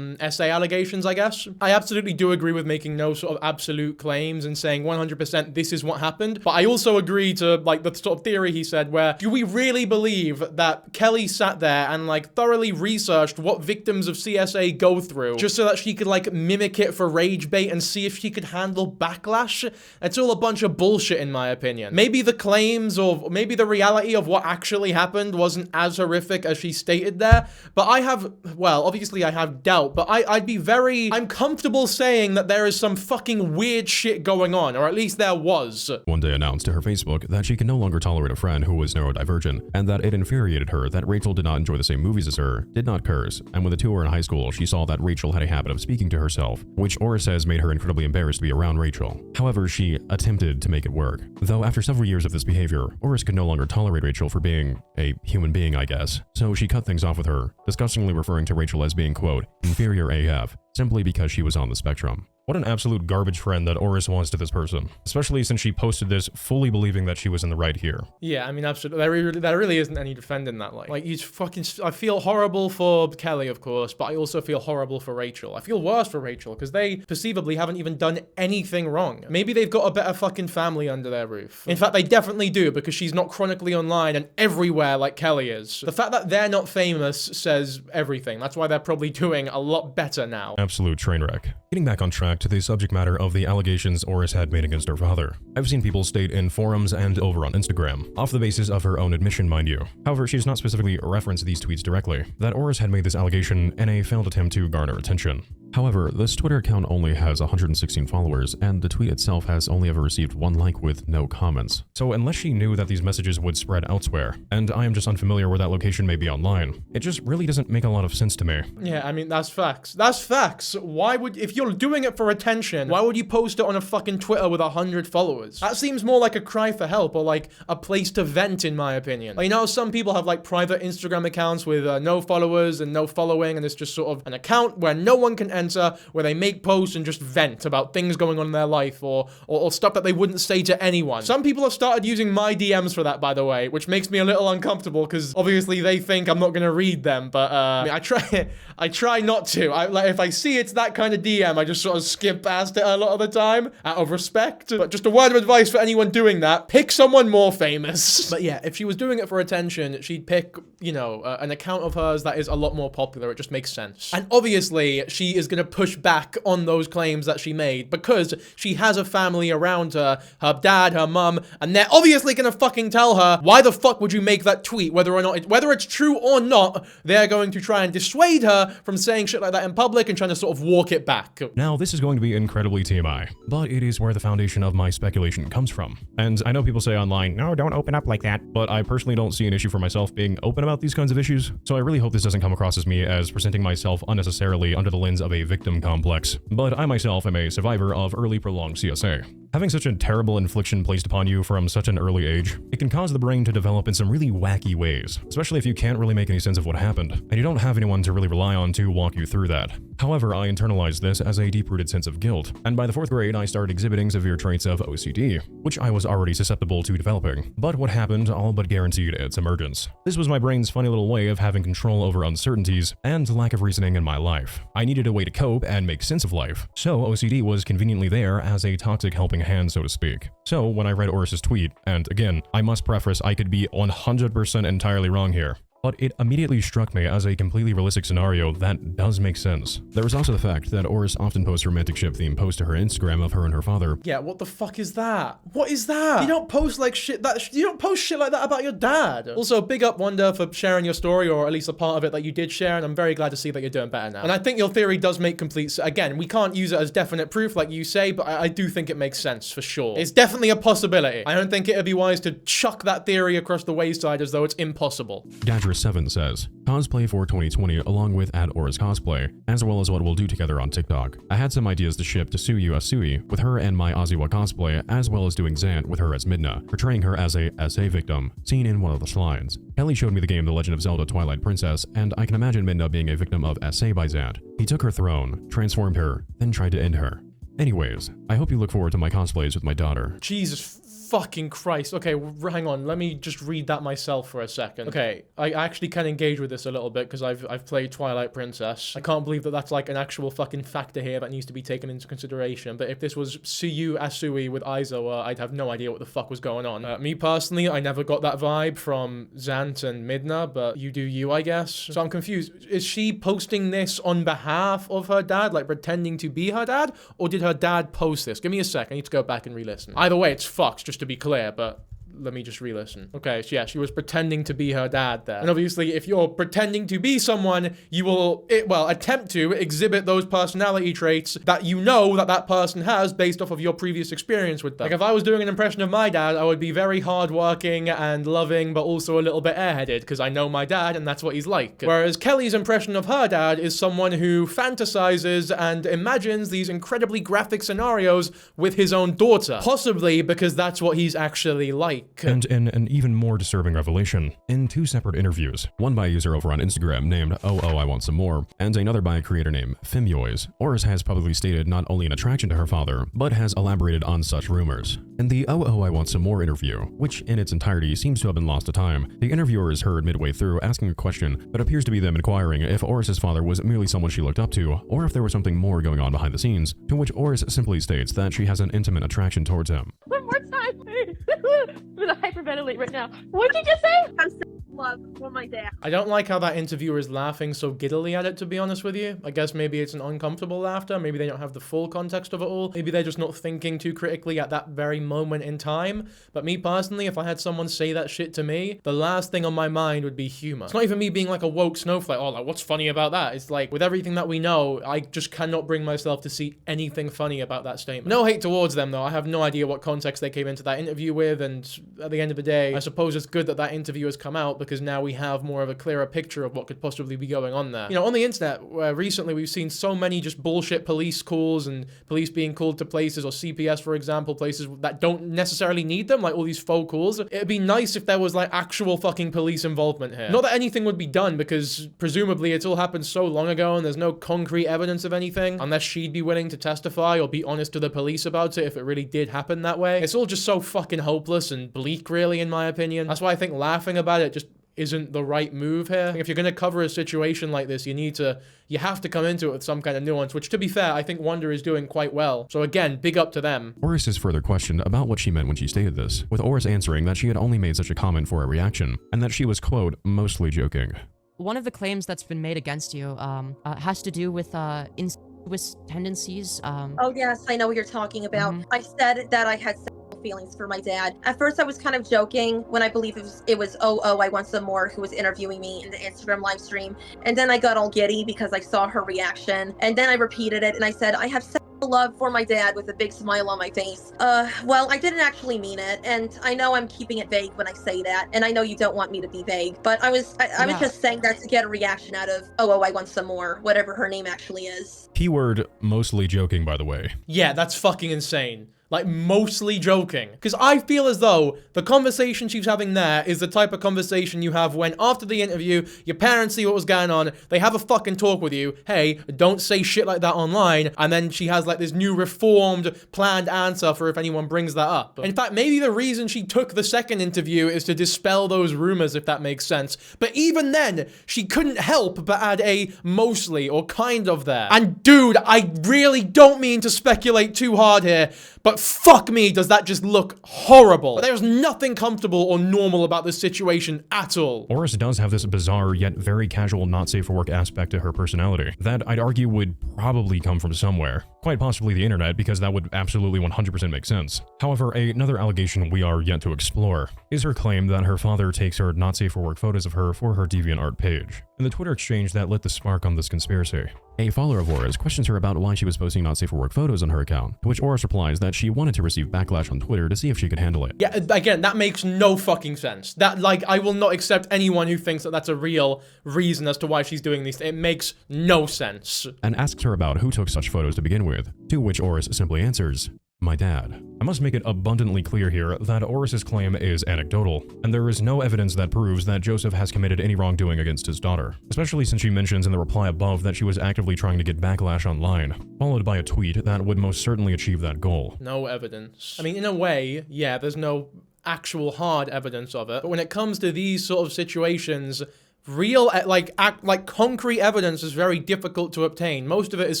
essay allegations, I guess, I absolutely do agree with making no sort of absolute claims and saying 100% this is what happened. But I also agree to, like, the sort of theory he said where, do we really believe that Kelly sat there and, like, thoroughly researched what victims of CSA go through just so that she could, like, mimic it for rage bait and see if she could handle backlash? It's all a bunch of bullshit, in my opinion. Maybe the claims or maybe the reality of what actually happened wasn't as horrific as she stated there, but I have, well, obviously I have doubt, but I'm comfortable saying that there is some fucking weird shit going on, or at least there was. One day announced to her Facebook that she could no longer tolerate a friend who was neurodivergent, and that it infuriated her that Rachel did not enjoy the same movies as her, did not curse, and when the two were in high school, she saw that Rachel had a habit of speaking to herself, which Auress says made her incredibly embarrassed to be around Rachel. However, she attempted to make it work. Though after several years of this behavior, Auress could no longer tolerate Rachel for being a human being, I guess, so she cut things off with her, disgustingly referring to Rachel as being, quote, inferior AF, simply because she was on the spectrum. What an absolute garbage friend that Auress was to this person, especially since she posted this fully believing that she was in the right here. Yeah, I mean, absolutely. There really isn't any defending that. Like you fucking. I feel horrible for Kelly, of course, but I also feel horrible for Rachel. I feel worse for Rachel because they perceivably haven't even done anything wrong. Maybe they've got a better fucking family under their roof. In fact, they definitely do because she's not chronically online and everywhere like Kelly is. The fact that they're not famous says everything. That's why they're probably doing a lot better now. Absolute train wreck. Getting back on track back to the subject matter of the allegations Auress had made against her father. I've seen people state in forums and over on Instagram, off the basis of her own admission, mind you. However, she does not specifically reference these tweets directly, that Auress had made this allegation in a failed attempt to garner attention. However, this Twitter account only has 116 followers, and the tweet itself has only ever received 1 like with no comments. So unless she knew that these messages would spread elsewhere, and I am just unfamiliar where that location may be online, it just really doesn't make a lot of sense to me. Yeah, I mean, that's facts. That's facts. Why would, if you're doing it for attention, why would you post it on a fucking Twitter with 100 followers? That seems more like a cry for help, or like a place to vent, in my opinion. Like, you know, some people have like private Instagram accounts with no followers and no following, and it's just sort of an account where no one can enter, where they make posts and just vent about things going on in their life, or stuff that they wouldn't say to anyone. Some people have started using my DMs for that, by the way, which makes me a little uncomfortable, because obviously they think I'm not gonna read them, but I mean, I try not to. Like, if I see it's that kind of DM, I just sort of skip past it a lot of the time, out of respect. But just a word of advice for anyone doing that, pick someone more famous. But yeah, if she was doing it for attention, she'd pick, you know, an account of hers that is a lot more popular. It just makes sense. And obviously, she is gonna push back on those claims that she made, because she has a family around her dad, her mum, and they're obviously gonna fucking tell her, why the fuck would you make that tweet? Whether it's true or not, they're going to try and dissuade her from saying shit like that in public and trying to sort of walk it back. Now, this is going to be incredibly TMI, but it is where the foundation of my speculation comes from. And I know people say online, no, don't open up like that, but I personally don't see an issue for myself being open about these kinds of issues, so I really hope this doesn't come across as me as presenting myself unnecessarily under the lens of a victim complex. But I myself am a survivor of early prolonged CSA. Having such a terrible infliction placed upon you from such an early age, it can cause the brain to develop in some really wacky ways, especially if you can't really make any sense of what happened, and you don't have anyone to really rely on to walk you through that. However, I internalized this as a deep-rooted sense of guilt, and by the 4th grade, I started exhibiting severe traits of OCD, which I was already susceptible to developing. But what happened all but guaranteed its emergence. This was my brain's funny little way of having control over uncertainties and lack of reasoning in my life. I needed a way to cope and make sense of life, so OCD was conveniently there as a toxic helping hand, so to speak. So when I read Auress's tweet, and again, I must preface I could be 100% entirely wrong here, but it immediately struck me as a completely realistic scenario that does make sense. There was also the fact that Auress often posts romantic ship-themed posts to her Instagram of her and her father. Yeah, what the fuck is that? What is that? You don't post like shit that- you don't post shit like that about your dad. Also, big up Wonder for sharing your story, or at least a part of it that you did share, and I'm very glad to see that you're doing better now. And I think your theory does make complete sense. Again, we can't use it as definite proof like you say, but I do think it makes sense for sure. It's definitely a possibility. I don't think it'd be wise to chuck that theory across the wayside as though it's impossible. 7 says, cosplay for 2020 along with @Auress Cosplay, as well as what we'll do together on TikTok. I had some ideas to ship to Tsuyu Asui with her and my Aziwa cosplay, as well as doing Zant with her as Midna, portraying her as a SA victim, seen in one of the slides. Kelly showed me the game The Legend of Zelda Twilight Princess, and I can imagine Midna being a victim of SA by Zant. He took her throne, transformed her, then tried to end her. Anyways, I hope you look forward to my cosplays with my daughter. Jesus fucking Christ. Okay, hang on. Let me just read that myself for a second. Okay, I actually can engage with this a little bit because I've played Twilight Princess. I can't believe that that's like an actual fucking factor here that needs to be taken into consideration. But if this was Tsuyu Asui with Aizawa, I'd have no idea what the fuck was going on. Me personally, I never got that vibe from Zant and Midna, but you do you, I guess. So I'm confused. Is she posting this on behalf of her dad, like pretending to be her dad? Or did her dad post this? Give me a sec. I need to go back and re-listen. Either way, it's fucked, just to be clear, but let me just re-listen. Okay, so yeah, she was pretending to be her dad there. And obviously, if you're pretending to be someone, you will, attempt to exhibit those personality traits that you know that person has based off of your previous experience with them. Like, if I was doing an impression of my dad, I would be very hardworking and loving, but also a little bit airheaded, because I know my dad, and that's what he's like. Whereas Kelly's impression of her dad is someone who fantasizes and imagines these incredibly graphic scenarios with his own daughter. Possibly because that's what he's actually like. And in an even more disturbing revelation, in 2 separate interviews, one by a user over on Instagram named I Want Some More, and another by a creator named Fimyoys, Auress has publicly stated not only an attraction to her father, but has elaborated on such rumors. In the I Want Some More interview, which in its entirety seems to have been lost to time, the interviewer is heard midway through asking a question that appears to be them inquiring if Auress's father was merely someone she looked up to, or if there was something more going on behind the scenes, to which Auress simply states that she has an intimate attraction towards him. One more time, please. I'm gonna hyperventilate right now. What did you just say? love for my dad. I don't like how that interviewer is laughing so giddily at it, to be honest with you. I guess maybe it's an uncomfortable laughter. Maybe they don't have the full context of it all. Maybe they're just not thinking too critically at that very moment in time. But me personally, if I had someone say that shit to me, the last thing on my mind would be humor. It's not even me being like a woke snowflake. Oh, like, what's funny about that? It's like, with everything that we know, I just cannot bring myself to see anything funny about that statement. No hate towards them, though. I have no idea what context they came into that interview with, and at the end of the day, I suppose it's good that that interview has come out, because now we have more of a clearer picture of what could possibly be going on there. You know, on the internet, recently we've seen so many just bullshit police calls and police being called to places, or CPS, for example, places that don't necessarily need them, like all these faux calls. It'd be nice if there was like actual fucking police involvement here. Not that anything would be done, because presumably it's all happened so long ago and there's no concrete evidence of anything, unless she'd be willing to testify or be honest to the police about it if it really did happen that way. It's all just so fucking hopeless and bleak, really, in my opinion. That's why I think laughing about it just isn't the right move here. If you're gonna cover a situation like this, you have to come into it with some kind of nuance, which, to be fair, I think Wonder is doing quite well. So again, big up to them. Auress is further questioned about what she meant when she stated this, with Auress answering that she had only made such a comment for a reaction, and that she was, quote, mostly joking. One of the claims that's been made against you has to do with incestuous tendencies. Oh yes, I know what you're talking about. I said that I had feelings for my dad. At first I was kind of joking when I believe it was I Want Some More who was interviewing me in the Instagram live stream, and then I got all giddy because I saw her reaction, and then I repeated it and I said I have love for my dad with a big smile on my face. Well, I didn't actually mean it, and I know I'm keeping it vague when I say that, and I know you don't want me to be vague, but I was just saying that to get a reaction out of I Want Some More, whatever her name actually is. Keyword mostly joking, by the way. Yeah, that's fucking insane. Like, mostly joking. Because I feel as though the conversation she's having there is the type of conversation you have when, after the interview, your parents see what was going on, they have a fucking talk with you, hey, don't say shit like that online, and then she has like this new reformed, planned answer for if anyone brings that up. In fact, maybe the reason she took the second interview is to dispel those rumors, if that makes sense. But even then, she couldn't help but add a mostly or kind of there. And dude, I really don't mean to speculate too hard here, but fuck me, does that just look horrible. But there's nothing comfortable or normal about this situation at all. Auress does have this bizarre yet very casual not safe for work aspect to her personality that I'd argue would probably come from somewhere. Quite possibly the internet, because that would absolutely 100% make sense. However, another allegation we are yet to explore is her claim that her father takes her not safe for work photos of her for her DeviantArt page. In the Twitter exchange that lit the spark on this conspiracy, a follower of Auress questions her about why she was posting not safe for work photos on her account, to which Auress replies that she wanted to receive backlash on Twitter to see if she could handle it. Yeah, again, that makes no fucking sense. That, like, I will not accept anyone who thinks that that's a real reason as to why she's doing these. It makes no sense. And asks her about who took such photos to begin with, to which Auress simply answers, my dad. I must make it abundantly clear here that Auress's claim is anecdotal, and there is no evidence that proves that Joseph has committed any wrongdoing against his daughter, especially since she mentions in the reply above that she was actively trying to get backlash online, followed by a tweet that would most certainly achieve that goal. No evidence. I mean, in a way, yeah, there's no actual hard evidence of it, but when it comes to these sort of situations, real, like concrete evidence is very difficult to obtain. Most of it is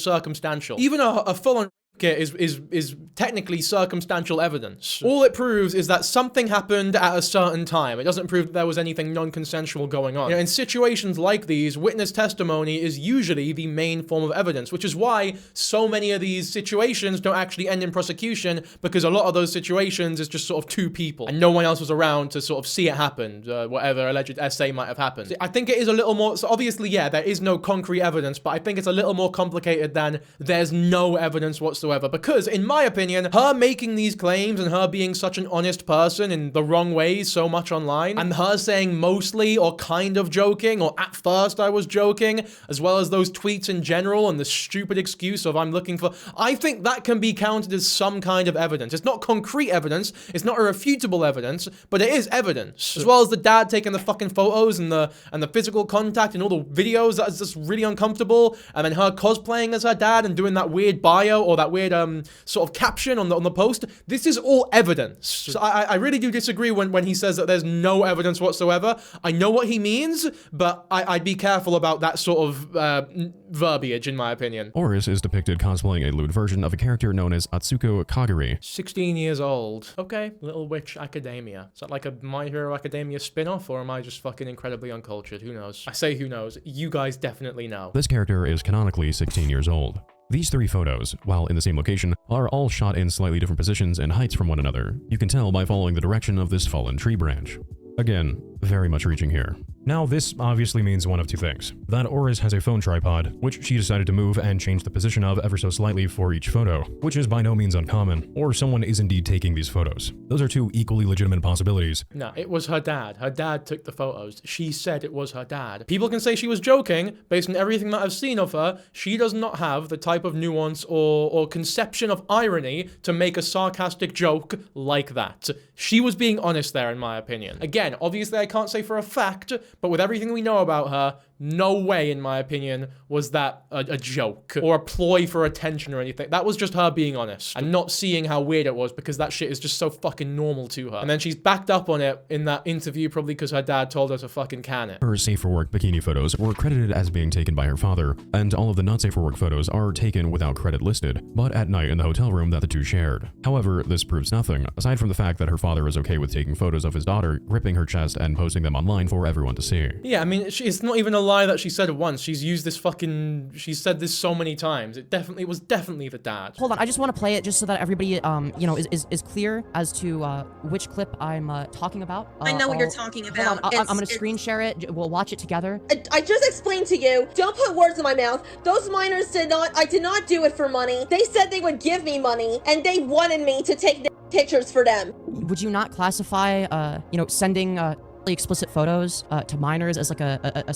circumstantial. Even a full-on kit is technically circumstantial evidence. All it proves is that something happened at a certain time. It doesn't prove that there was anything non-consensual going on. You know, in situations like these, witness testimony is usually the main form of evidence, which is why so many of these situations don't actually end in prosecution, because a lot of those situations is just sort of two people, and no one else was around to sort of see it happen, whatever alleged essay might have happened. I think it is a little more, so obviously, yeah, there is no concrete evidence, but I think it's a little more complicated than there's no evidence whatsoever. Because, in my opinion, her making these claims and her being such an honest person in the wrong ways so much online, and her saying mostly or kind of joking, or at first I was joking, as well as those tweets in general and the stupid excuse of I'm looking for, I think that can be counted as some kind of evidence. It's not concrete evidence, it's not irrefutable evidence, but it is evidence. As well as the dad taking the fucking photos and the physical contact and all the videos that is just really uncomfortable, and then her cosplaying as her dad and doing that weird bio or that weird weird sort of caption on the post. This is all evidence. So I really do disagree when he says that there's no evidence whatsoever. I know what he means, but I'd be careful about that sort of verbiage, in my opinion. Auress is depicted cosplaying a lewd version of a character known as Atsuko Kagari. 16 years old. Okay, Little Witch Academia. Is that like a My Hero Academia spin-off, or am I just fucking incredibly uncultured? Who knows? I say who knows. You guys definitely know. This character is canonically 16 years old. These 3 photos, while in the same location, are all shot in slightly different positions and heights from one another. You can tell by following the direction of this fallen tree branch. Again, very much reaching here. Now, this obviously means one of 2 things. That Auress has a phone tripod, which she decided to move and change the position of ever so slightly for each photo, which is by no means uncommon, or someone is indeed taking these photos. Those are 2 equally legitimate possibilities. No, it was her dad. Her dad took the photos. She said it was her dad. People can say she was joking. Based on everything that I've seen of her, she does not have the type of nuance or conception of irony to make a sarcastic joke like that. She was being honest there, in my opinion. Again, obviously I can't say for a fact, but with everything we know about her, no way, in my opinion, was that a joke or a ploy for attention or anything. That was just her being honest and not seeing how weird it was, because that shit is just so fucking normal to her. And then she's backed up on it in that interview, probably because her dad told her to fucking can it. Her safe for work bikini photos were credited as being taken by her father, and all of the not safe for work photos are taken without credit listed, but at night in the hotel room that the 2 shared. However, this proves nothing, aside from the fact that her father is okay with taking photos of his daughter, gripping her chest and posting them online for everyone to see. Yeah, I mean, it's not even a lie that she said it once. She's used this fucking... She's said this so many times. It was definitely the dad. Hold on, I just want to play it just so that everybody, you know, is clear as to which clip I'm talking about. I know what you're talking about. I'm gonna screen share it. We'll watch it together. I just explained to you, don't put words in my mouth. Those minors I did not do it for money. They said they would give me money, and they wanted me to take pictures for them. Would you not classify, you know, sending really explicit photos to minors as like a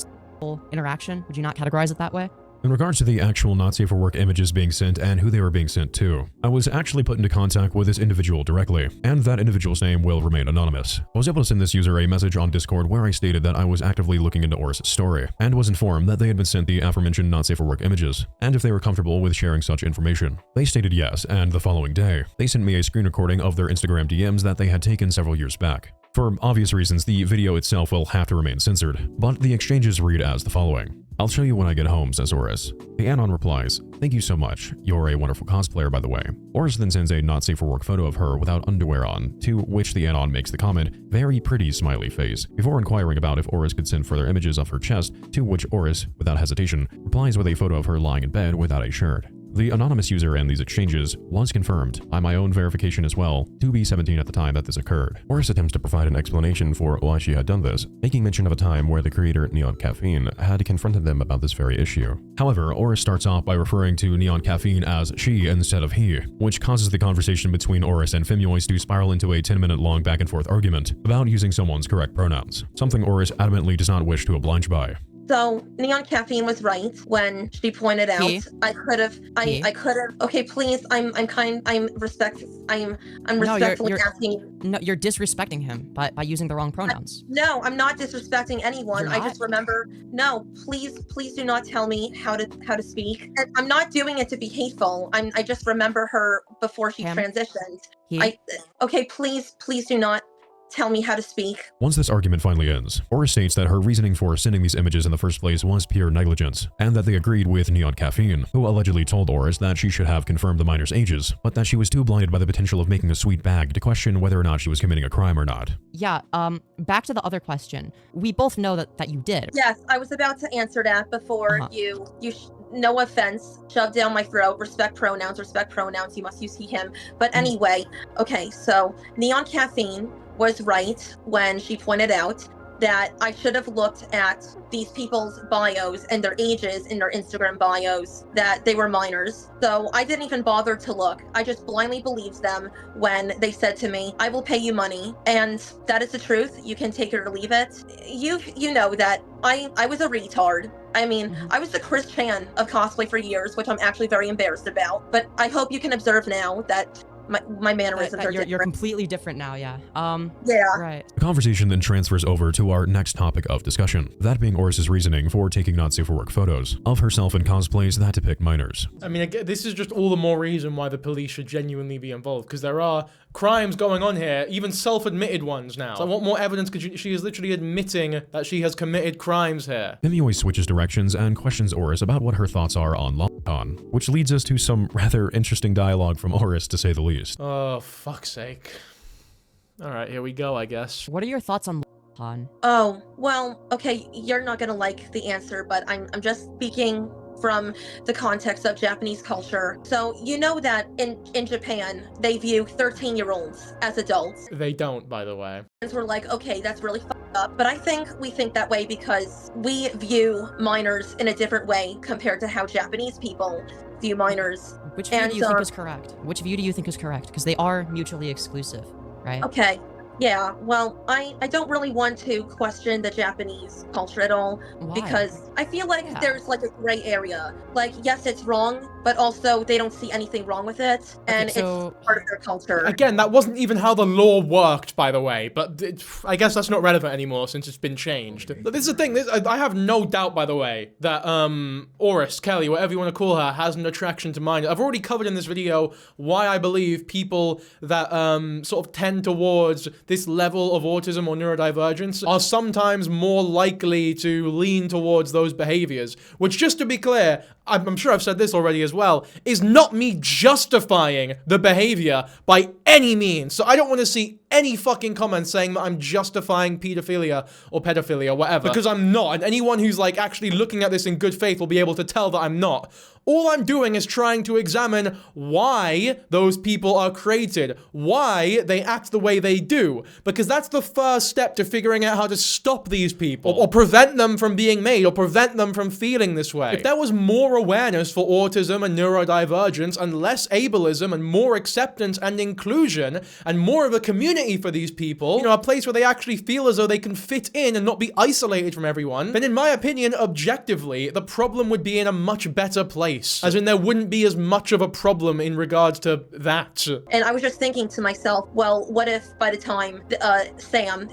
interaction? Would you not categorize it that way? In regards to the actual not safe for work images being sent and who they were being sent to, I was actually put into contact with this individual directly, and that individual's name will remain anonymous. I was able to send this user a message on Discord where I stated that I was actively looking into Auress' story, and was informed that they had been sent the aforementioned not safe for work images, and if they were comfortable with sharing such information. They stated yes, and the following day, they sent me a screen recording of their Instagram DMs that they had taken several years back. For obvious reasons, the video itself will have to remain censored, but the exchanges read as the following. "I'll show you when I get home," says Auress. The anon replies, "Thank you so much. You're a wonderful cosplayer, by the way." Auress then sends a not safe for work photo of her without underwear on, to which the anon makes the comment, "Very pretty smiley face," before inquiring about if Auress could send further images of her chest, to which Auress, without hesitation, replies with a photo of her lying in bed without a shirt. The anonymous user in these exchanges was confirmed by my own verification as well, to be 17 at the time that this occurred. Auress attempts to provide an explanation for why she had done this, making mention of a time where the creator Neon Caffeine had confronted them about this very issue. However, Auress starts off by referring to Neon Caffeine as she instead of he, which causes the conversation between Auress and Fimoise to spiral into a 10-minute long back and forth argument about using someone's correct pronouns, something Auress adamantly does not wish to oblige by. So Neon Caffeine was right when she pointed out I could have. Okay, please. I'm respectfully asking you. No, you're disrespecting him by using the wrong pronouns. No, I'm not disrespecting anyone. I just remember. No, please do not tell me how to speak. And I'm not doing it to be hateful. I just remember her before she transitioned. Okay, please do not tell me how to speak. Once this argument finally ends, Auress states that her reasoning for sending these images in the first place was pure negligence, and that they agreed with Neon Caffeine, who allegedly told Auress that she should have confirmed the minors' ages, but that she was too blinded by the potential of making a sweet bag to question whether or not she was committing a crime or not. Yeah, back to the other question. We both know that you did. Yes, I was about to answer that before you no offense, shoved down my throat, respect pronouns, you must use he, him. But anyway, okay, so Neon Caffeine was right when she pointed out that I should have looked at these people's bios and their ages in their Instagram bios, that they were minors. So I didn't even bother to look. I just blindly believed them when they said to me, "I will pay you money." And that is the truth. You can take it or leave it. You know that I was a retard. I mean, I was the Chris Chan of cosplay for years, which I'm actually very embarrassed about. But I hope you can observe now that my mannerisms are different. You're completely different now, yeah. Yeah. Right. The conversation then transfers over to our next topic of discussion, that being Auress's reasoning for taking not safe for work photos of herself in cosplays that depict minors. I mean, again, this is just all the more reason why the police should genuinely be involved, because there are crimes going on here, even self-admitted ones now. So what more evidence could she is literally admitting that she has committed crimes here. Demi switches directions and questions Auress about what her thoughts are on LawCon, which leads us to some rather interesting dialogue from Auress, to say the least. Oh, fuck's sake. Alright, here we go, I guess. What are your thoughts on LawCon? Oh, well, okay, you're not gonna like the answer, but I'm just speaking from the context of Japanese culture. So you know that in Japan, they view 13-year-olds as adults. They don't, by the way. And we're like, okay, that's really fucked up. But I think we think that way because we view minors in a different way compared to how Japanese people view minors. Which view do you think is correct? Which view do you think is correct? Because they are mutually exclusive, right? Okay. Yeah, well, I don't really want to question the Japanese culture at all. Why? Because I feel like there's like a gray area. Like, yes, it's wrong, but also they don't see anything wrong with it, and so it's part of their culture. Again, that wasn't even how the law worked, by the way, but I guess that's not relevant anymore since it's been changed. But this is the thing, I have no doubt, by the way, that Auress, Kelly, whatever you want to call her, has an attraction to minors. I've already covered in this video why I believe people that sort of tend towards this level of autism or neurodivergence are sometimes more likely to lean towards those behaviors, which, just to be clear, I'm sure I've said this already as well, is not me justifying the behavior by any means. So I don't want to see any fucking comments saying that I'm justifying pedophilia or pedophilia, whatever, because I'm not. And anyone who's like actually looking at this in good faith will be able to tell that I'm not. All I'm doing is trying to examine why those people are created, why they act the way they do, because that's the first step to figuring out how to stop these people, or prevent them from being made, or prevent them from feeling this way. If there was more awareness for autism and neurodivergence, and less ableism, and more acceptance and inclusion, and more of a community for these people, you know, a place where they actually feel as though they can fit in and not be isolated from everyone, then in my opinion, objectively, the problem would be in a much better place. As in, there wouldn't be as much of a problem in regards to that. And I was just thinking to myself, well, what if by the time Sam,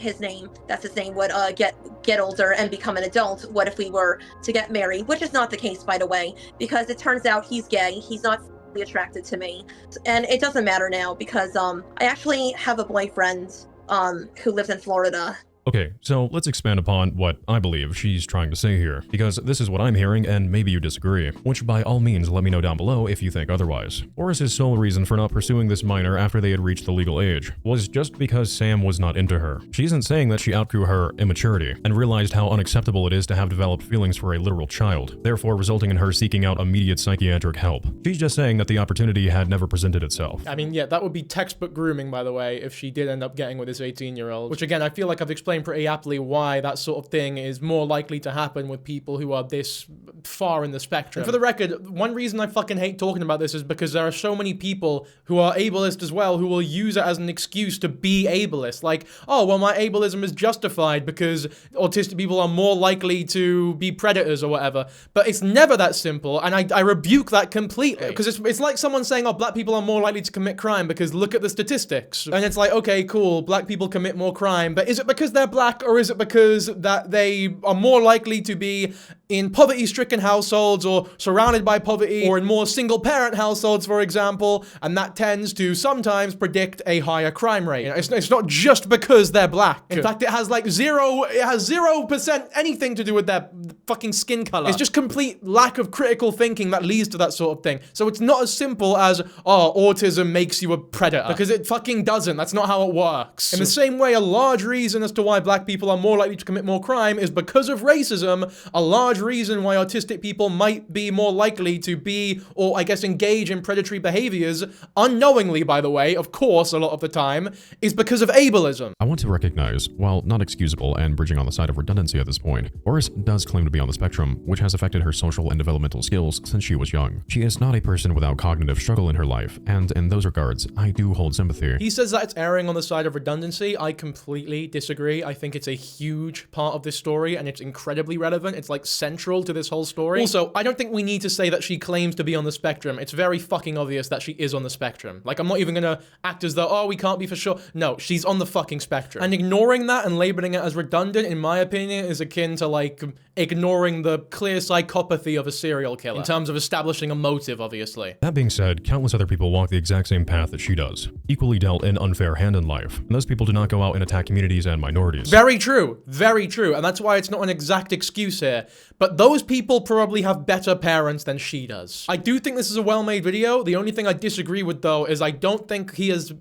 that's his name, would get older and become an adult, what if we were to get married? Which is not the case, by the way, because it turns out he's gay. He's not attracted to me. And it doesn't matter now because I actually have a boyfriend who lives in Florida. Okay, so let's expand upon what I believe she's trying to say here, because this is what I'm hearing and maybe you disagree, which by all means let me know down below if you think otherwise. Auress's sole reason for not pursuing this minor after they had reached the legal age was just because Sam was not into her. She isn't saying that she outgrew her immaturity and realized how unacceptable it is to have developed feelings for a literal child, therefore resulting in her seeking out immediate psychiatric help. She's just saying that the opportunity had never presented itself. I mean, yeah, that would be textbut grooming, by the way, if she did end up getting with this 18-year-old, which again, I feel like I've explained pretty aptly why that sort of thing is more likely to happen with people who are this far in the spectrum. And for the record, one reason I fucking hate talking about this is because there are so many people who are ableist as well who will use it as an excuse to be ableist. Like, oh, well, my ableism is justified because autistic people are more likely to be predators or whatever. But it's never that simple, and I rebuke that completely. Because it's like someone saying, oh, black people are more likely to commit crime because look at the statistics. And it's like, okay, cool, black people commit more crime, but is it because they're black or is it because that they are more likely to be in poverty-stricken households or surrounded by poverty or in more single-parent households, for example, and that tends to sometimes predict a higher crime rate. You know, it's not just because they're black. In fact, it has like 0% anything to do with their fucking skin color. It's just complete lack of critical thinking that leads to that sort of thing. So it's not as simple as, oh, autism makes you a predator, because it fucking doesn't. That's not how it works. In the same way, a large reason as to why black people are more likely to commit more crime is because of racism. A large reason why autistic people might be more likely to be, or I guess engage in predatory behaviors, unknowingly, by the way, of course, a lot of the time, is because of ableism. I want to recognize, while not excusable and bridging on the side of redundancy at this point, Auress does claim to be on the spectrum, which has affected her social and developmental skills since she was young. She is not a person without cognitive struggle in her life, and in those regards, I do hold sympathy. He says that it's erring on the side of redundancy. I completely disagree. I think it's a huge part of this story, and it's incredibly relevant. It's like central central to this whole story. Also, I don't think we need to say that she claims to be on the spectrum. It's very fucking obvious that she is on the spectrum. Like, I'm not even gonna act as though, oh, we can't be for sure. No, she's on the fucking spectrum. And ignoring that and labeling it as redundant, in my opinion, is akin to, like, ignoring the clear psychopathy of a serial killer in terms of establishing a motive, obviously. That being said, countless other people walk the exact same path that she does, equally dealt an unfair hand in life, and those people do not go out and attack communities and minorities. Very true, and that's why it's not an exact excuse here, but those people probably have better parents than she does. I do think this is a well-made video. The only thing I disagree with, though, is I don't think he has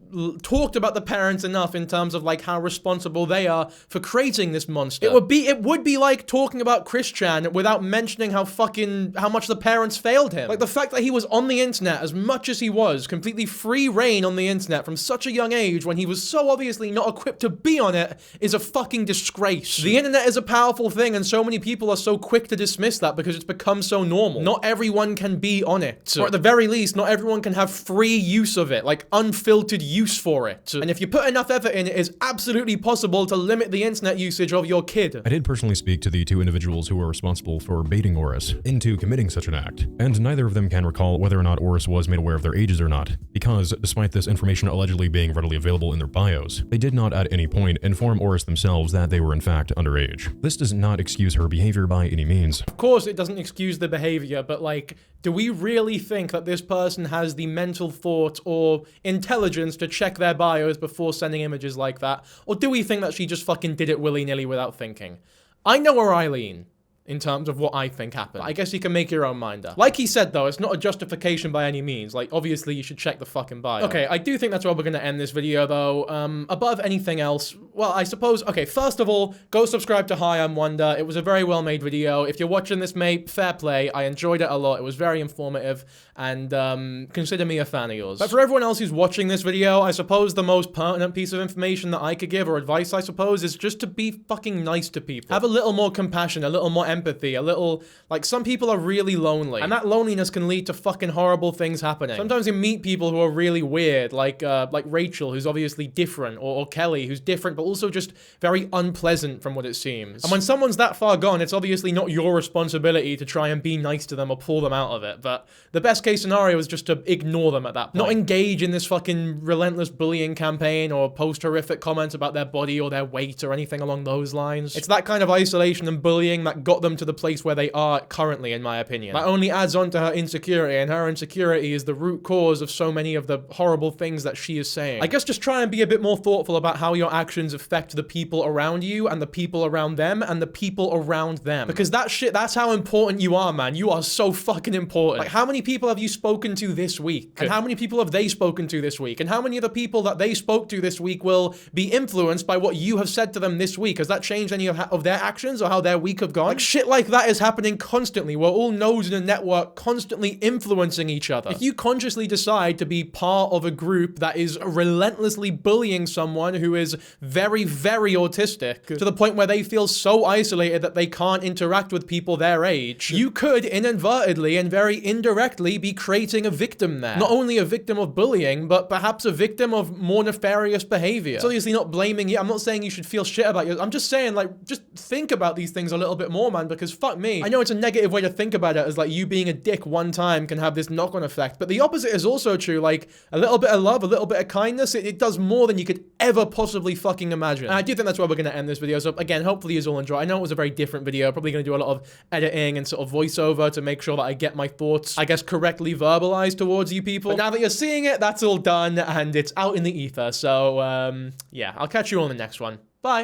talked about the parents enough in terms of, like, how responsible they are for creating this monster. It would be like talking about Christian without mentioning how much the parents failed him. Like, the fact that he was on the internet as much as he was, completely free reign on the internet from such a young age when he was so obviously not equipped to be on it, is a fucking disgrace. The internet is a powerful thing, and so many people are so quick to dismiss that because it's become so normal. Not everyone can be on it. Or at the very least, not everyone can have free use of it, like unfiltered use for it. And if you put enough effort in, it is absolutely possible to limit the internet usage of your kid. I did personally speak to the two individuals who were responsible for baiting Auress into committing such an act, and neither of them can recall whether or not Auress was made aware of their ages or not, because despite this information allegedly being readily available in their bios, they did not at any point inform Auress themselves that they were in fact underage. This does not excuse her behavior by any means. Of course it doesn't excuse the behavior, but like, do we really think that this person has the mental thought or intelligence to check their bios before sending images like that? Or do we think that she just fucking did it willy-nilly without thinking? I know where I lean in terms of what I think happened. I guess you can make your own mind up. Like he said, though, it's not a justification by any means. Like, obviously, you should check the fucking bio. Okay, I do think that's where we're gonna end this video, though. Above anything else, well, I suppose, okay, first of all, go subscribe to HiI'mWonder. It was a very well-made video. If you're watching this, mate, fair play. I enjoyed it a lot. It was very informative, and consider me a fan of yours. But for everyone else who's watching this video, I suppose the most pertinent piece of information that I could give, or advice, I suppose, is just to be fucking nice to people. Have a little more compassion, a little more empathy, a little, like, some people are really lonely, and that loneliness can lead to fucking horrible things happening. Sometimes you meet people who are really weird, like Rachel, who's obviously different, or Kelly, who's different, but also just very unpleasant from what it seems. And when someone's that far gone, it's obviously not your responsibility to try and be nice to them or pull them out of it, but the best case scenario is just to ignore them at that point. Not engage in this fucking relentless bullying campaign or post horrific comments about their body or their weight or anything along those lines. It's that kind of isolation and bullying that got them to the place where they are currently, in my opinion. That only adds on to her insecurity, and her insecurity is the root cause of so many of the horrible things that she is saying. I guess just try and be a bit more thoughtful about how your actions affect the people around you and the people around them and the people around them. Because that's how important you are, man. You are so fucking important. Like, how many people have you spoken to this week? And how many people have they spoken to this week? And how many of the people that they spoke to this week will be influenced by what you have said to them this week? Has that changed any of their actions or how their week have gone? Like, shit like that is happening constantly. We're all nodes in a network constantly influencing each other. If you consciously decide to be part of a group that is relentlessly bullying someone who is very, very autistic to the point where they feel so isolated that they can't interact with people their age, you could inadvertently and very indirectly be creating a victim there. Not only a victim of bullying, but perhaps a victim of more nefarious behavior. It's obviously not blaming you. I'm not saying you should feel shit about you. I'm just saying, like, just think about these things a little bit more, man, because fuck me. I know it's a negative way to think about it, as like you being a dick one time can have this knock-on effect, but the opposite is also true. Like, a little bit of love, a little bit of kindness, it does more than you could ever possibly fucking imagine. And I do think that's where we're going to end this video. So again, hopefully you all enjoy. I know it was a very different video. Probably going to do a lot of editing and sort of voiceover to make sure that I get my thoughts, I guess, correctly verbalized towards you people. But now that you're seeing it, that's all done and it's out in the ether. So yeah, I'll catch you on the next one.